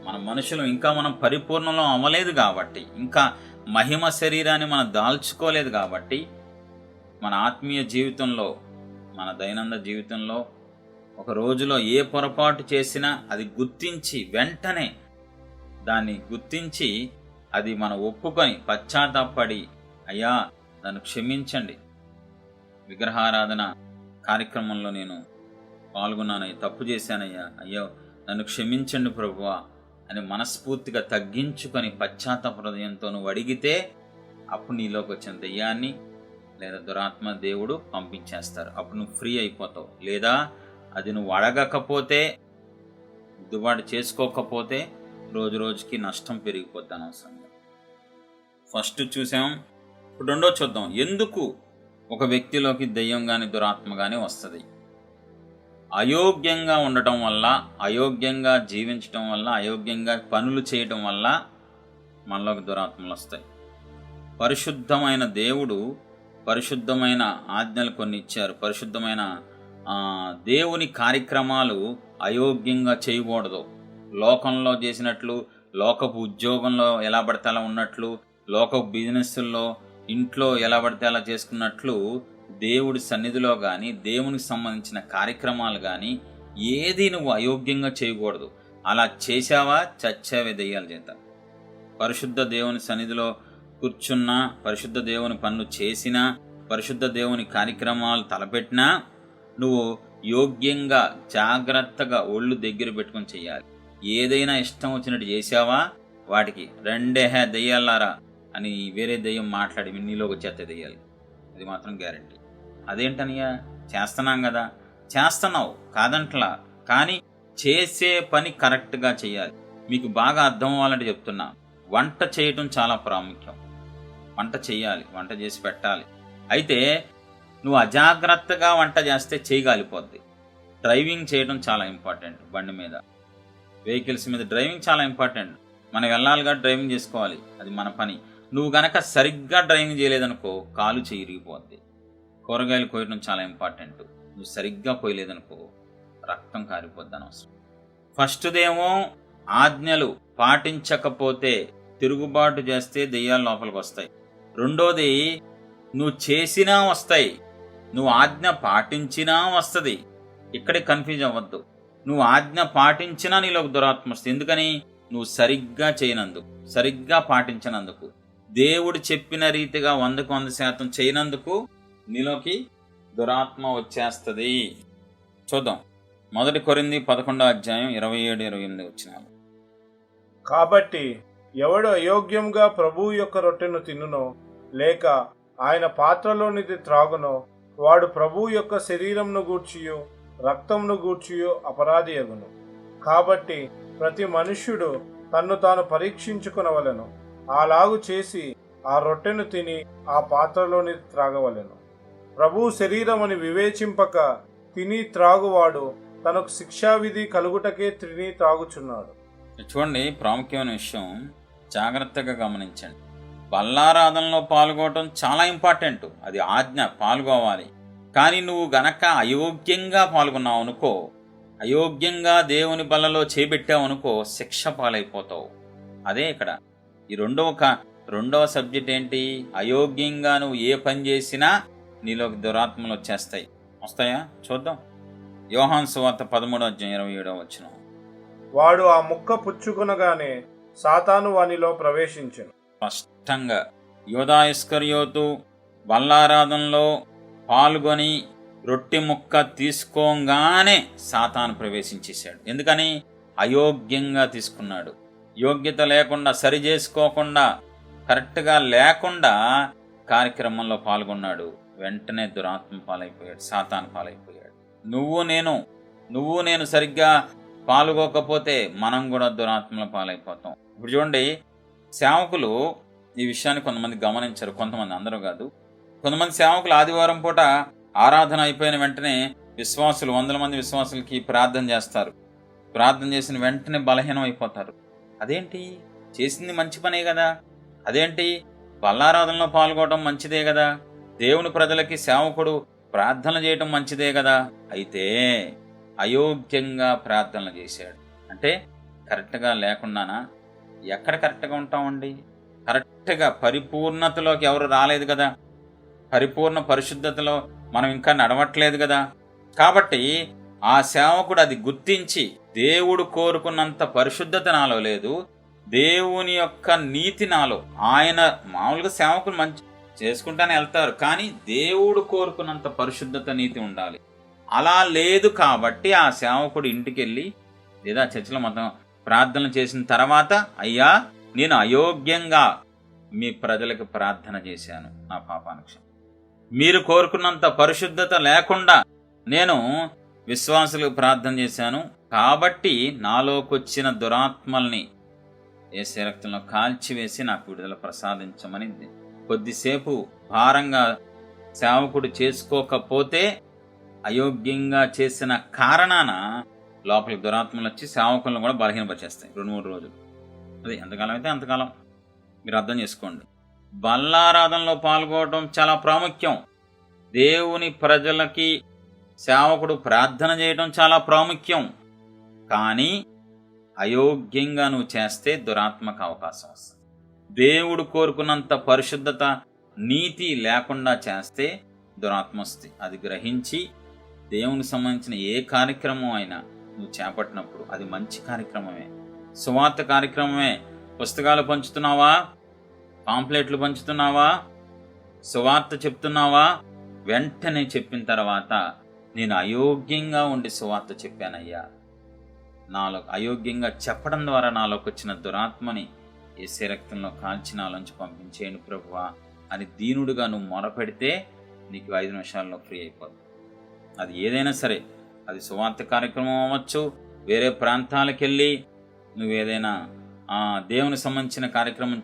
మన మనుషులు ఇంకా మనం పరిపూర్ణంలో అవ్వలేదు కాబట్టి, ఇంకా మహిమ శరీరాన్ని మనం దాల్చుకోలేదు కాబట్టి, మన ఆత్మీయ జీవితంలో, మన దైనందిన జీవితంలో ఒక రోజులో ఏ పొరపాటు చేసినా అది గుర్తించి, వెంటనే దాన్ని గుర్తించి అది మనం ఒప్పుకొని పశ్చాత్తాపడి, అయ్యా నన్ను క్షమించండి, విగ్రహారాధన కార్యక్రమంలో నేను పాల్గొన్నాను, తప్పు చేశానయ్యా, అయ్యో నన్ను క్షమించండి ప్రభువా అని మనస్ఫూర్తిగా తగ్గించుకొని పశ్చాత్తాప హృదయంతో నువ్వు అడిగితే అప్పుడు నీలోకి వచ్చిన దెయ్యాన్ని లేదా దురాత్మ దేవుడు పంపించేస్తారు. అప్పుడు నువ్వు ఫ్రీ అయిపోతావు. లేదా అది నువ్వు అడగకపోతే, దిద్దుబాటు చేసుకోకపోతే రోజు రోజుకి నష్టం పెరిగిపోద్ది అనవసరంగా. ఫస్ట్ చూసాం. ఇప్పుడు రెండో చూద్దాం. ఎందుకు ఒక వ్యక్తిలోకి దెయ్యం కానీ దురాత్మ కానీ వస్తుంది? అయోగ్యంగా ఉండటం వల్ల, అయోగ్యంగా జీవించటం వల్ల, అయోగ్యంగా పనులు చేయటం వల్ల మనలోకి దురాత్మలు వస్తాయి. పరిశుద్ధమైన దేవుడు పరిశుద్ధమైన ఆజ్ఞలు కొన్ని ఇచ్చారు. పరిశుద్ధమైన దేవుని కార్యక్రమాలు అయోగ్యంగా చేయకూడదు. లోకంలో చేసినట్లు, లోకపు ఉద్యోగంలో ఎలా పడితే అలా ఉన్నట్లు, లోకపు బిజినెస్ల్లో, ఇంట్లో ఎలా పడితే అలా చేసుకున్నట్లు దేవుడి సన్నిధిలో కానీ, దేవునికి సంబంధించిన కార్యక్రమాలు కానీ ఏది నువ్వు అయోగ్యంగా చేయకూడదు. అలా చేశావా చచ్చావే దెయ్యాల చేత. పరిశుద్ధ దేవుని సన్నిధిలో కూర్చున్నా, పరిశుద్ధ దేవుని పనులు చేసినా, పరిశుద్ధ దేవుని కార్యక్రమాలు తలపెట్టినా నువ్వు యోగ్యంగా జాగ్రత్తగా ఒళ్ళు దగ్గర పెట్టుకొని చేయాలి. ఏదైనా ఇష్టం వచ్చినట్టు చేసావా వాటికి రెండేహే దెయ్యాలారా అని వేరే దెయ్యం మాట్లాడి నీలోకి వచ్చేస్తే దెయ్యాలి. ఇది మాత్రం గ్యారంటీ. అదేంటనియా, చేస్తున్నాం కదా, చేస్తున్నావు కాదంట్లా, కానీ చేసే పని కరెక్ట్గా చేయాలి. మీకు బాగా అర్థం అవ్వాలంటే చెప్తున్నా, వంట చేయటం చాలా ప్రాముఖ్యం. వంట చేయాలి, వంట చేసి పెట్టాలి. అయితే నువ్వు అజాగ్రత్తగా వంట చేస్తే చేయగలిపోద్ది. డ్రైవింగ్ చేయడం చాలా ఇంపార్టెంట్. బండి మీద, వెహికల్స్ మీద డ్రైవింగ్ చాలా ఇంపార్టెంట్. మనం వెళ్ళాలిగా డ్రైవింగ్ చేసుకోవాలి, అది మన పని. నువ్వు గనక సరిగ్గా డ్రైవింగ్ చేయలేదనుకో కాలు చెరిగిపోద్ది. కూరగాయలు కోయడం చాలా ఇంపార్టెంట్. నువ్వు సరిగ్గా కోయలేదనుకో రక్తం కారిపోద్ది అనవసరం. ఫస్ట్దేమో ఆజ్ఞలు పాటించకపోతే, తిరుగుబాటు చేస్తే దెయ్యాలు లోపలికి వస్తాయి. రెండోది నువ్వు చేసినా వస్తాయి, నువ్వు ఆజ్ఞ పాటించినా వస్తుంది. ఇక్కడే కన్ఫ్యూజ్ అవ్వద్దు. నువ్వు ఆజ్ఞ పాటించినా నీలోకి దురాత్మ వస్తుంది. ఎందుకని? నువ్వు సరిగ్గా చేయనందుకు, సరిగ్గా పాటించినందుకు, దేవుడు చెప్పిన రీతిగా 100% చేయనందుకు నీలోకి దురాత్మ వచ్చేస్తుంది. చూద్దాం. 1 కొరింథీ 11:27-28 వచనాలు. కాబట్టి ఎవడు అయోగ్యంగా ప్రభువు యొక్క రొట్టెను తినునో లేక ఆయన పాత్రలోనిది త్రాగునో వాడు ప్రభువు యొక్క శరీరంను గూర్చియో రక్తంను గూర్చియో అపరాధి అగును. కాబట్టి ప్రతి మనుష్యుడు తన్ను తాను పరీక్షించుకొనవలెను. అలాగు చేసి ఆ రొట్టెను తిని ఆ పాత్రలోని త్రాగవలెను. ప్రభువు శరీరమని వివేచింపక తిని త్రాగువాడు తనకు శిక్షావిధి కలుగుటకే తిని త్రాగుచున్నాడు. చూడండి, ప్రాముఖ్యమైన విషయం జాగ్రత్తగా గమనించండి. బల్లారాధనలో పాల్గొనడం చాలా ఇంపార్టెంట్. అది ఆజ్ఞ, పాల్గొవాలి. కానీ నువ్వు గనక అయోగ్యంగా పాల్గొన్నావు అనుకో, అయోగ్యంగా దేవుని బల్లలో చేపెట్టావు అనుకో, శిక్ష పాలైపోతావు. అదే ఇక్కడ ఈ రెండవ సబ్జెక్ట్ ఏంటి? అయోగ్యంగా నువ్వు ఏ పని చేసినా నీలోకి దురాత్మలు వచ్చేస్తాయి. వస్తాయా? చూద్దాం. యోహాను సువార్త 13:27 వాడు ఆ ముక్క పుచ్చుకొనగానే సాతాను వానిలో ప్రవేశించెను. స్పష్టంగా యూదా ఇస్కరియోతు బల్లారాధనలో పాల్గొని రొట్టె ముక్క తీసుకోగానే సాతాను ప్రవేశించేశాడు. ఎందుకని? అయోగ్యంగా తీసుకున్నాడు. యోగ్యత లేకుండా, సరి చేసుకోకుండా, కరెక్ట్గా లేకుండా కార్యక్రమంలో పాల్గొన్నాడు. వెంటనే దురాత్మ పాలైపోయాడు, సాతాను పాలైపోయాడు. నువ్వు నేను సరిగ్గా పాల్గొకపోతే మనం కూడా దురాత్మల పాలైపోతాం. ఇప్పుడు చూడండి, సేవకులు ఈ విషయాన్ని కొంతమంది గమనించరు, కొంతమంది, అందరూ కాదు. కొంతమంది సేవకులు ఆదివారం పూట ఆరాధన అయిపోయిన వెంటనే విశ్వాసులు, 100 మంది విశ్వాసులకి ప్రార్థన చేస్తారు. ప్రార్థన చేసిన వెంటనే బలహీనం అయిపోతారు. అదేంటి? చేసింది మంచి పనే కదా. అదేంటి? బల్లారాధనలో పాల్గొనడం మంచిదే కదా. దేవుని ప్రజలకి సేవకుడు ప్రార్థన చేయటం మంచిదే కదా. అయితే అయోగ్యంగా ప్రార్థనలు చేశాడు అంటే కరెక్ట్గా లేకుండానా? ఎక్కడ కరెక్ట్గా ఉంటామండి? కరెక్ట్గా పరిపూర్ణతలోకి ఎవరు రాలేదు కదా. పరిపూర్ణ పరిశుద్ధతలో మనం ఇంకా నడవట్లేదు కదా. కాబట్టి ఆ సేవకుడు అది గుర్తించి, దేవుడు కోరుకున్నంత పరిశుద్ధత నాలో లేదు, దేవుని యొక్క నీతి నాలో, ఆయన మామూలుగా సేవకులు మంచి చేసుకుంటానే వెళ్తారు, కానీ దేవుడు కోరుకున్నంత పరిశుద్ధత, నీతి ఉండాలి. అలా లేదు. కాబట్టి ఆ సేవకుడు ఇంటికి వెళ్ళి లేదా చర్చిలో మొత్తం ప్రార్థన చేసిన తర్వాత, అయ్యా నేను అయోగ్యంగా మీ ప్రజలకు ప్రార్థన చేశాను, నా పాపానికి మీరు కోరుకున్నంత పరిశుద్ధత లేకుండా నేను విశ్వాసులకు ప్రార్థన చేశాను, కాబట్టి నాలోకొచ్చిన దురాత్మల్ని యేసు రక్తంలో కాల్చివేసి నాకు విడుదల ప్రసాదించమని కొద్దిసేపు భారంగా సేవకుడు చేసుకోకపోతే, అయోగ్యంగా చేసిన కారణాన లోపలికి దురాత్మలు వచ్చి సేవకులను కూడా బలహీనపరిచేస్తాయి 2-3 రోజులు. అది ఎంతకాలం అయితే అంతకాలం. మీరు అర్థం చేసుకోండి. బల్లారాధనలో పాల్గొనడం చాలా ప్రాముఖ్యం. దేవుని ప్రజలకి సేవకుడు ప్రార్థన చేయడం చాలా ప్రాముఖ్యం. కానీ అయోగ్యంగా నువ్వు చేస్తే దురాత్మకు అవకాశం వస్తుంది. దేవుడు కోరుకున్నంత పరిశుద్ధత, నీతి లేకుండా చేస్తే దురాత్మ వస్తుంది. అది గ్రహించి దేవునికి సంబంధించిన ఏ కార్యక్రమం అయినా నువ్వు చేపట్టినప్పుడు అది మంచి కార్యక్రమమే, సువార్త కార్యక్రమమే. పుస్తకాలు పంచుతున్నావా, పాంప్లెట్లు పంచుతున్నావా, సువార్త చెప్తున్నావా, వెంటనే చెప్పిన తర్వాత నేను అయోగ్యంగా ఉండి సువార్త చెప్పానయ్యా, నాలో అయోగ్యంగా చెప్పడం ద్వారా నాలోకి వచ్చిన దురాత్మని యేసు రక్తంలో కాల్చి నాలోంచి పంపించేయండి ప్రభువా అని దీనుడుగా నువ్వు మొరపెడితే నీకు 5 నిమిషాల్లో ఫ్రీ అయిపోతుంది. అది ఏదైనా సరే, అది సువార్త కార్యక్రమం అవ్వచ్చు, వేరే ప్రాంతాలకు వెళ్ళి నువ్వు ఏదైనా దేవుని సంబంధించిన కార్యక్రమం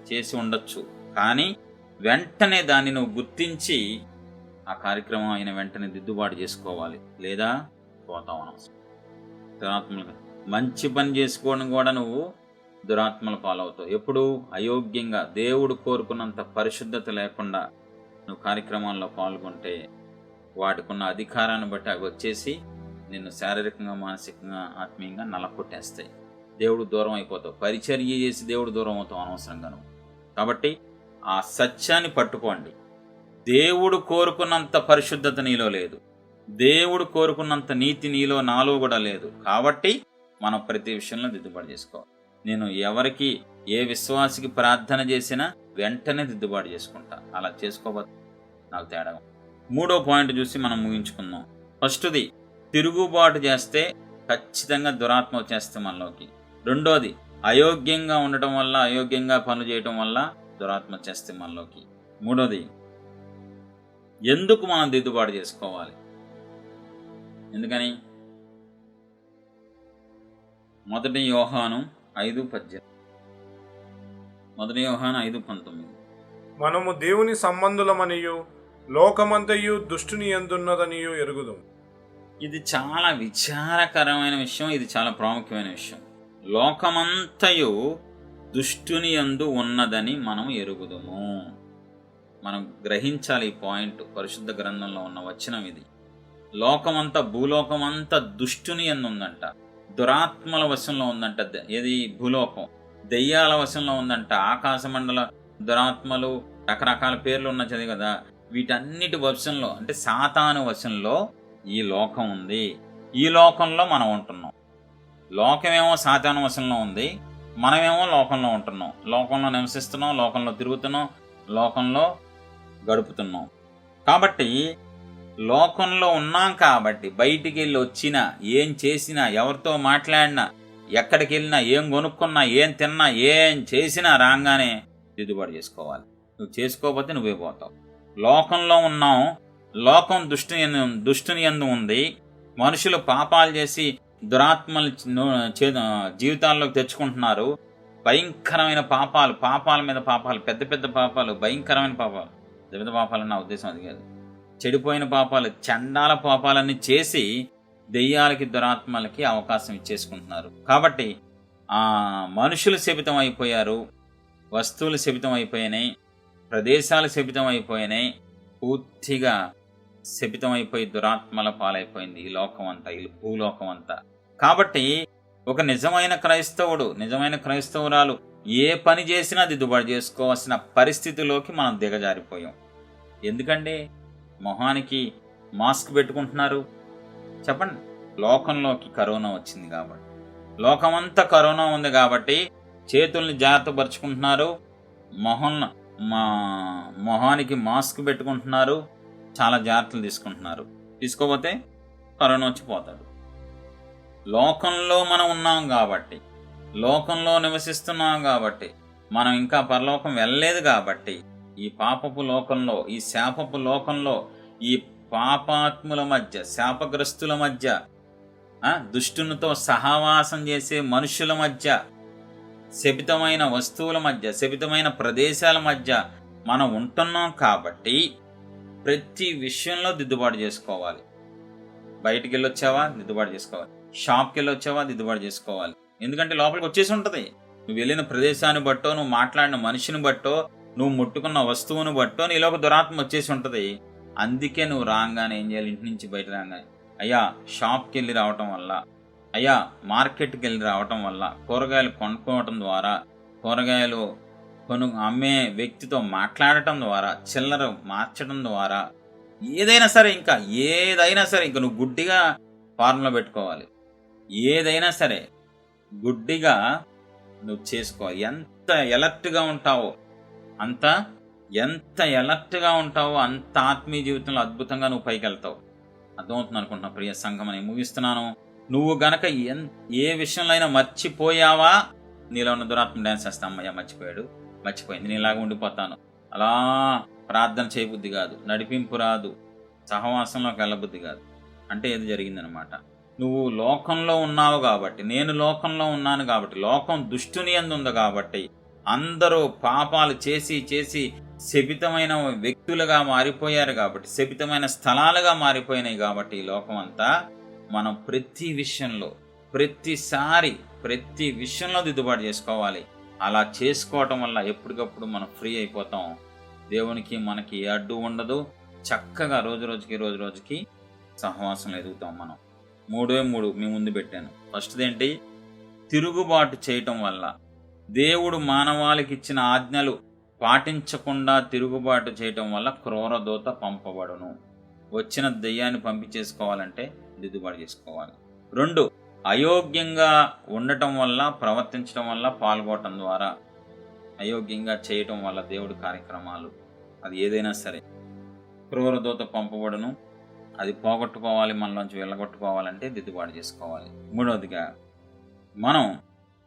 చేసి ఉండొచ్చు. కానీ వెంటనే దాన్ని నువ్వు గుర్తించి ఆ కార్యక్రమం అయిన వెంటనే దిద్దుబాటు చేసుకోవాలి, లేదా పోతావు అనవసరం. దురాత్మలు మంచి పని చేసుకోవడం కూడా నువ్వు దురాత్మల పాలవుతావు. ఎప్పుడు అయోగ్యంగా దేవుడు కోరుకున్నంత పరిశుద్ధత లేకుండా నువ్వు కార్యక్రమాల్లో పాల్గొంటే వాటికున్న అధికారాన్ని బట్టి అవి వచ్చేసి నిన్ను శారీరకంగా, మానసికంగా, ఆత్మీయంగా నలకొట్టేస్తాయి. దేవుడు దూరం అయిపోతావు. పరిచర్య చేసి దేవుడు దూరం అవుతావు అనవసరంగా నువ్వు. కాబట్టి ఆ సత్యాన్ని పట్టుకోండి. దేవుడు కోరుకున్నంత పరిశుద్ధత నీలో లేదు, దేవుడు కోరుకున్నంత నీతి నీలో, నాలో కూడా లేదు. కాబట్టి మనం ప్రతి విషయంలో దిద్దుబాటు చేసుకోవాలి. నేను ఎవరికి, ఏ విశ్వాసికి ప్రార్థన చేసినా వెంటనే దిద్దుబాటు చేసుకుంటా. అలా చేసుకోబోతే నాకు తేడా. 3వ పాయింట్ చూసి మనం ముగించుకుందాం. ఫస్ట్ది, తిరుగుబాటు చేస్తే ఖచ్చితంగా దురాత్మ వచ్చేస్తే మనలోకి. 2వది, అయోగ్యంగా ఉండటం వల్ల, అయోగ్యంగా పనులు చేయటం వల్ల దురాత్మ వచ్చేస్తే మనలోకి. 3వది, ఎందుకు మనం దిద్దుబాటు చేసుకోవాలి? ఎందుకని? 1 యోహాను 5:18. 1 యోహాను 5:19. మనము దేవుని సంబంధులమనియు లోకమంతయు దుష్టుని యందున్నదనియు ఎరుగుదుము. ఇది చాలా విచారకరమైన విషయం, ఇది చాలా ప్రాముఖ్యమైన విషయం. లోకమంతయు దుష్టుని యందు ఉన్నదని మనం ఎరుగుదుము. మనం గ్రహించాలి ఈ పాయింట్. పరిశుద్ధ గ్రంథంలో ఉన్న వచనం ఇది. లోకమంతా, భూలోకమంతా దుష్టుని యందు ఉందంట, దురాత్మల వశంలో ఉందంట. ఏది? భూలోకం. దెయ్యాల వశంలో ఉందంట, ఆకాశమండల దురాత్మలు, రకరకాల పేర్లు ఉన్న చదివి కదా. వీటన్నిటి వశంలో, అంటే సాతాను వశంలో ఈ లోకం ఉంది. ఈ లోకంలో మనం ఉంటున్నాం. లోకమేమో సాతాను వశంలో ఉంది, మనమేమో లోకంలో ఉంటున్నాం. లోకంలో నివసిస్తున్నాం, లోకంలో తిరుగుతున్నాం, లోకంలో గడుపుతున్నాం. కాబట్టి లోకంలో ఉన్నాం కాబట్టి బయటికి వెళ్ళి వచ్చినా, ఏం చేసినా, ఎవరితో మాట్లాడినా, ఎక్కడికి వెళ్ళినా, ఏం కొనుక్కున్నా, ఏం తిన్నా, ఏం చేసినా రాగానే దిద్దుబాటు చేసుకోవాలి. నువ్వు చేసుకోకపోతే నువ్వే పోతావు. లోకంలో ఉన్నాం, లోకం దుష్టుని యందు ఉంది. మనుషులు పాపాలు చేసి దురాత్మలు జీవితాల్లోకి తెచ్చుకుంటున్నారు. భయంకరమైన పాపాలు, పాపాల మీద పాపాలు, పెద్ద పెద్ద పాపాలు, భయంకరమైన పాపాలు. పెద్ద పెద్ద పాపాలని నా ఉద్దేశం అది కాదు. చెడిపోయిన పాపాలు, చండాల పాపాలన్నీ చేసి దెయ్యాలకి, దురాత్మలకి అవకాశం ఇచ్చేసుకుంటున్నారు. కాబట్టి మనుషులు శపితం అయిపోయారు, వస్తువులు శపితం అయిపోయినాయి, ప్రదేశాలు శపితం అయిపోయినాయి, పూర్తిగా శపితం అయిపోయి దురాత్మల పాలైపోయింది ఈ లోకం అంతా, ఈ భూలోకం అంతా. కాబట్టి ఒక నిజమైన క్రైస్తవుడు, నిజమైన క్రైస్తవురాలు ఏ పని చేసినా దిద్దుబాటు చేసుకోవాల్సిన పరిస్థితిలోకి మనం దిగజారిపోయాం. ఎందుకండి? మొహానికి మాస్క్ పెట్టుకుంటున్నారు. చెప్పండి. లోకంలోకి కరోనా వచ్చింది కాబట్టి, లోకమంతా కరోనా ఉంది కాబట్టి చేతుల్ని జాగ్రత్త పరుచుకుంటున్నారు, మొహానికి మాస్క్ పెట్టుకుంటున్నారు, చాలా జాగ్రత్తలు తీసుకుంటున్నారు. తీసుకోకపోతే కరోనా వచ్చి పోతాడు. లోకంలో మనం ఉన్నాం కాబట్టి, లోకంలో నివసిస్తున్నాం కాబట్టి, మనం ఇంకా పరలోకం వెళ్ళలేదు కాబట్టి, ఈ పాపపు లోకంలో, ఈ శాపపు లోకంలో, ఈ పాపాత్ముల మధ్య, శాపగ్రస్తుల మధ్య, దుష్టునితో సహవాసం చేసే మనుషుల మధ్య, శపితమైన వస్తువుల మధ్య, శపితమైన ప్రదేశాల మధ్య మనం ఉంటున్నాం కాబట్టి ప్రతి విషయంలో దిద్దుబాటు చేసుకోవాలి. బయటికి వెళ్ళొచ్చావా? దిద్దుబాటు చేసుకోవాలి. షాప్కి వెళ్ళొచ్చావా? దిద్దుబాటు చేసుకోవాలి. ఎందుకంటే లోపలికి వచ్చేసి ఉంటుంది. నువ్వు వెళ్ళిన ప్రదేశాన్ని బట్టో, నువ్వు మాట్లాడిన మనిషిని బట్టో, నువ్వు ముట్టుకున్న వస్తువుని బట్టో నీలో ఒక దురాత్మ వచ్చేసి ఉంటుంది. అందుకే నువ్వు రాగానే ఏం చేయాలి? ఇంటి నుంచి బయట రాగానే, అయ్యా షాప్కి వెళ్ళి రావటం వల్ల, అయ్యా మార్కెట్కి వెళ్ళి రావటం వల్ల, కూరగాయలు కొనుక్కోవటం ద్వారా, కూరగాయలు అమ్మే వ్యక్తితో మాట్లాడటం ద్వారా, చిల్లర మార్చడం ద్వారా, ఏదైనా సరే ఇంకా నువ్వు గుడ్డిగా ఫార్ములా పెట్టుకోవాలి. ఏదైనా సరే గుడ్డిగా నువ్వు చేసుకోవాలి. ఎంత ఎలర్ట్గా ఉంటావో అంత ఆత్మీయ జీవితంలో అద్భుతంగా నువ్వు పైకి వెళ్తావు. అర్థమవుతుంది అనుకుంటున్నా ప్రియ సంఘం అని ముగిస్తున్నాను. నువ్వు గనక ఏ విషయంలో అయినా మర్చిపోయావా, నీలో ఉన్న దురాత్మ డ్యాన్స్ చేస్తా, అమ్మయ్య మర్చిపోయింది, నీలాగా ఉండిపోతాను, అలా ప్రార్థన చేయబుద్ధి కాదు, నడిపింపు రాదు, సహవాసంలోకి వెళ్ళబుద్ధి కాదు అంటే ఏది జరిగిందనమాట. నువ్వు లోకంలో ఉన్నావు కాబట్టి, నేను లోకంలో ఉన్నాను కాబట్టి, లోకం దుష్టుని యందు ఉంది కాబట్టి అందరూ పాపాలు చేసి చేసి శపితమైన వ్యక్తులుగా మారిపోయారు కాబట్టి, శపితమైన స్థలాలుగా మారిపోయినాయి కాబట్టి ఈ లోకం అంతా, మనం ప్రతి విషయంలో ప్రతి విషయంలో దిద్దుబాటు చేసుకోవాలి. అలా చేసుకోవటం వల్ల ఎప్పటికప్పుడు మనం ఫ్రీ అయిపోతాం. దేవునికి మనకి ఏ అడ్డు ఉండదు. చక్కగా రోజు రోజుకి సహవాసం ఎదుగుతాం మనం. 3 మీ ముందు పెట్టాను. ఫస్ట్ది ఏంటి? తిరుగుబాటు చేయటం వల్ల, దేవుడు మానవాళికి ఇచ్చిన ఆజ్ఞలు పాటించకుండా తిరుగుబాటు చేయటం వల్ల క్రూరదూత పంపబడును. వచ్చిన దెయ్యాన్ని పంపించేసుకోవాలంటే దిద్దుబాటు చేసుకోవాలి. 2, అయోగ్యంగా ఉండటం వల్ల, ప్రవర్తించడం వల్ల, పాల్గొనటం ద్వారా, అయోగ్యంగా చేయటం వల్ల దేవుడి కార్యక్రమాలు అది ఏదైనా సరే క్రూరదూత పంపబడును. అది పోగొట్టుకోవాలి, మనలోంచి వెళ్ళగొట్టుకోవాలంటే దిద్దుబాటు చేసుకోవాలి. 3వదిగా, మనం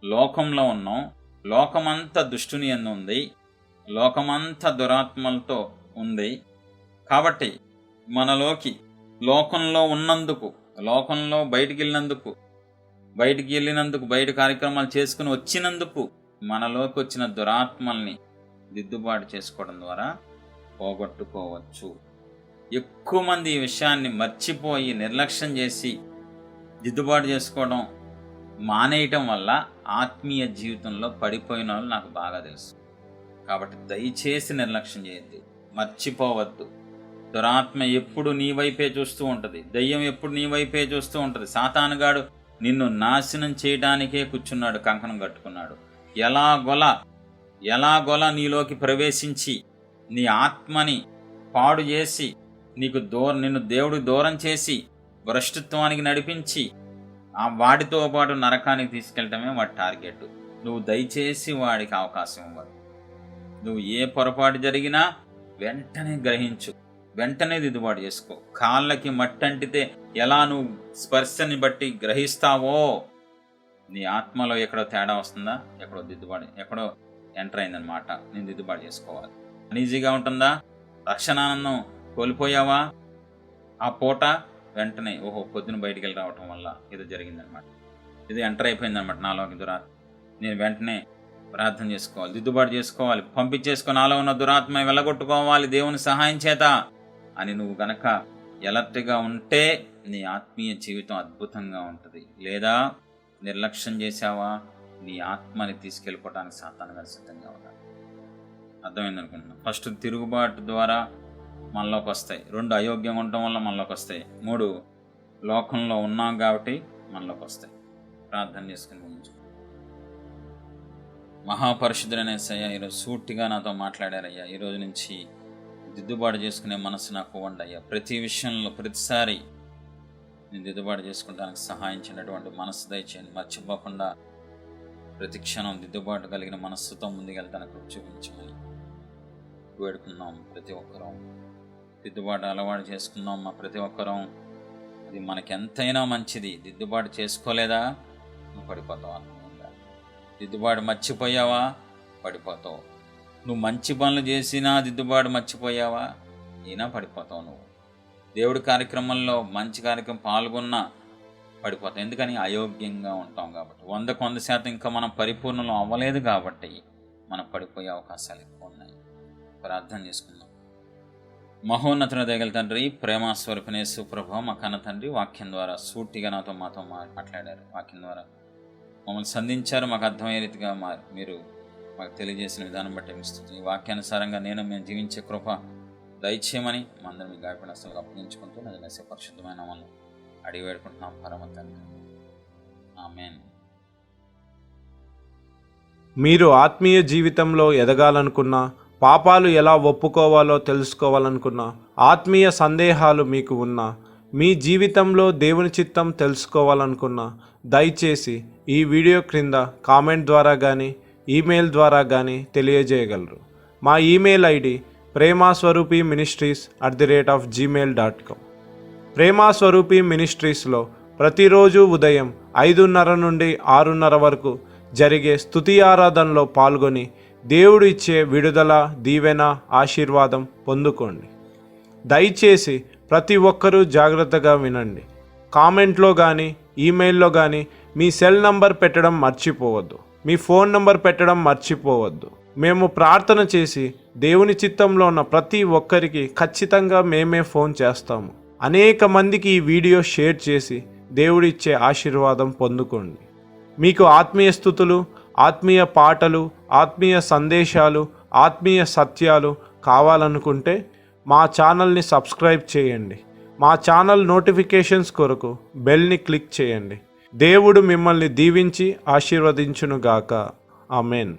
లోకంలో ఉన్నాం. లోకమంతా దుష్టుని యందు ఉంది. లోకమంతా దురాత్మలతో ఉంది. కాబట్టి మనలోకి లోకంలో ఉన్నందుకు, లోకంలో బయటికి వెళ్ళినందుకు, బయట కార్యక్రమాలు చేసుకుని వచ్చినందుకు మనలోకి వచ్చిన దురాత్మల్ని దిద్దుబాటు చేసుకోవడం ద్వారా పోగొట్టుకోవచ్చు. ఎక్కువ మంది ఈ విషయాన్ని మర్చిపోయి నిర్లక్ష్యం చేసి దిద్దుబాటు చేసుకోవడం మానేయటం వల్ల ఆత్మీయ జీవితంలో పడిపోయిన వాళ్ళు నాకు బాగా తెలుసు. కాబట్టి దయచేసి నిర్లక్ష్యం చేయొద్దు, మర్చిపోవద్దు. దురాత్మ ఎప్పుడు నీ వైపే చూస్తూ ఉంటుంది. దయ్యం ఎప్పుడు నీ వైపే చూస్తూ ఉంటుంది. సాతానుగాడు నిన్ను నాశనం చేయడానికే కూర్చున్నాడు, కంకణం కట్టుకున్నాడు. ఎలాగోలా నీలోకి ప్రవేశించి నీ ఆత్మని పాడు చేసి నిన్ను దేవుడికి దూరం చేసి భ్రష్టత్వానికి నడిపించి వాడితో పాటు నరకానికి తీసుకెళ్ళటమే వాడి టార్గెట్. నువ్వు దయచేసి వాడికి అవకాశం ఇవ్వదు. నువ్వు ఏ పొరపాటు జరిగినా వెంటనే గ్రహించు, వెంటనే దిద్దుబాటు చేసుకో. కాళ్ళకి మట్టి అంటితే ఎలా నువ్వు స్పర్శని బట్టి గ్రహిస్తావో, నీ ఆత్మలో ఎక్కడో తేడా వస్తుందా, ఎక్కడో ఎంటర్ అయిందనమాట. నేను దిద్దుబాటు చేసుకోవాలి. ఈజీగా ఉంటుందా? రక్షణానందం కోల్పోయావా? ఆ పూట వెంటనే పొద్దున బయటికి వెళ్ళి రావటం వల్ల ఇది జరిగిందనమాట. ఇది ఎంటర్ అయిపోయిందనమాట నాలోకి దురాత్మ. నేను వెంటనే ప్రార్థన చేసుకోవాలి, దిద్దుబాటు చేసుకోవాలి, పంపించేసుకొని నాలో ఉన్న ఆత్మ వెళ్ళగొట్టుకోవాలి దేవుని సహాయం చేత అని నువ్వు గనక ఎలర్ట్గా ఉంటే నీ ఆత్మీయ జీవితం అద్భుతంగా ఉంటుంది. లేదా నిర్లక్ష్యం చేసావా, నీ ఆత్మని తీసుకెళ్ళిపోవడానికి సాతానుగా సిద్ధంగా ఉండాలి. అర్థమైంది అనుకుంటున్నాను. ఫస్ట్ తిరుగుబాటు ద్వారా మనలోకి వస్తాయి. 2 అయోగ్యంగా ఉండటం వల్ల మనలోకి వస్తాయి. 3 లోకంలో ఉన్నాం కాబట్టి మనలోకి వస్తాయి. ప్రార్థన చేసుకుని ముందు. మహాపరిశుద్ధుడైన యేసయ్యా, ఈరోజు సూటిగా నాతో మాట్లాడారయ్యా. ఈరోజు నుంచి దిద్దుబాటు చేసుకునే మనసు నాకు ఇవ్వండి అయ్యా. ప్రతి విషయంలో ప్రతిసారి నేను దిద్దుబాటు చేసుకుంటానికి సహాయించినటువంటి మనసు దయచేయండి. మర్చిపోకుండా ప్రతి క్షణం దిద్దుబాటు కలిగిన మనస్సుతో ముందుకెళ్తానికి చూపించమని వేడుకున్నాం. ప్రతి ఒక్కరూ దిద్దుబాటు అలవాటు చేసుకున్నాం. మా ప్రతి ఒక్కరూ అది మనకెంతైనా మంచిది. దిద్దుబాటు చేసుకోలేదా నువ్వు పడిపోతావు. అర్థమైందా? దిద్దుబాటు మర్చిపోయావా పడిపోతావు. నువ్వు మంచి పనులు చేసినా దిద్దుబాటు మర్చిపోయావా అయినా పడిపోతావు. నువ్వు దేవుడి కార్యక్రమంలో మంచి కార్యక్రమం పాల్గొన్నా పడిపోతావు. ఎందుకని? అయోగ్యంగా ఉంటాం కాబట్టి. 100% ఇంకా మనం పరిపూర్ణం అవ్వలేదు కాబట్టి మనం పడిపోయే అవకాశాలు ఎక్కువ ఉన్నాయి. ప్రార్థన చేసుకుందాం. మహోన్నతుని దయగల తండ్రి, ప్రేమస్వరూపిణి యేసు ప్రభువా, మా కన్న తండ్రి, వాక్యం ద్వారా సూటిగా మాతో మాట్లాడారు. వాక్యం ద్వారా మమ్మల్ని సంధించారు. మాకు అర్థమయ్యే రీతిగా మీరు మాకు తెలియజేసిన విధానం బట్టి ఇస్తుంది. ఈ వాక్యానుసారంగా మేము జీవించే కృప దయచేయమని మా అందరం గాయపడిన అసలు అప్పగించుకుంటూ నజరేసే పరిశుద్ధమైన నామములో అడిగి వేడుకుంటున్నాం పరమ తండ్రి. ఆమేన్. మీరు ఆత్మీయ జీవితంలో ఎదగాలనుకున్నా, పాపాలు ఎలా ఒప్పుకోవాలో తెలుసుకోవాలనుకున్నా, ఆత్మీయ సందేహాలు మీకు ఉన్నా, మీ జీవితంలో దేవుని చిత్తం తెలుసుకోవాలనుకున్నా, దయచేసి ఈ వీడియో క్రింద కామెంట్ ద్వారా కానీ ఈమెయిల్ ద్వారా కానీ తెలియజేయగలరు. మా ఈమెయిల్ ఐడి premaswarupiministries@gmail.com. ప్రేమాస్వరూపి మినిస్ట్రీస్లో ప్రతిరోజు ఉదయం 5:30 నుండి 6:30 వరకు జరిగే స్తుతి ఆరాధనలో పాల్గొని దేవుడు ఇచ్చే విడుదల, దీవెన, ఆశీర్వాదం పొందుకోండి. దయచేసి ప్రతి ఒక్కరూ జాగ్రత్తగా వినండి. కామెంట్లో కానీ ఈమెయిల్లో కానీ మీ సెల్ నంబర్ పెట్టడం మర్చిపోవద్దు. మీ ఫోన్ నంబర్ పెట్టడం మర్చిపోవద్దు. మేము ప్రార్థన చేసి దేవుని చిత్తంలో ఉన్న ప్రతి ఒక్కరికి ఖచ్చితంగా మేమే ఫోన్ చేస్తాము. అనేక మందికి ఈ వీడియో షేర్ చేసి దేవుడిచ్చే ఆశీర్వాదం పొందుకోండి. మీకు ఆత్మీయ స్థుతులు, ఆత్మీయ పాటలు, ఆత్మీయ సందేశాలు, ఆత్మీయ సత్యాలు కావాలనుకుంటే మా ఛానల్ని సబ్స్క్రైబ్ చేయండి. మా ఛానల్ నోటిఫికేషన్స్ కొరకు బెల్ని క్లిక్ చేయండి. దేవుడు మిమ్మల్ని దీవించి ఆశీర్వదించునుగాక. ఆమెన్.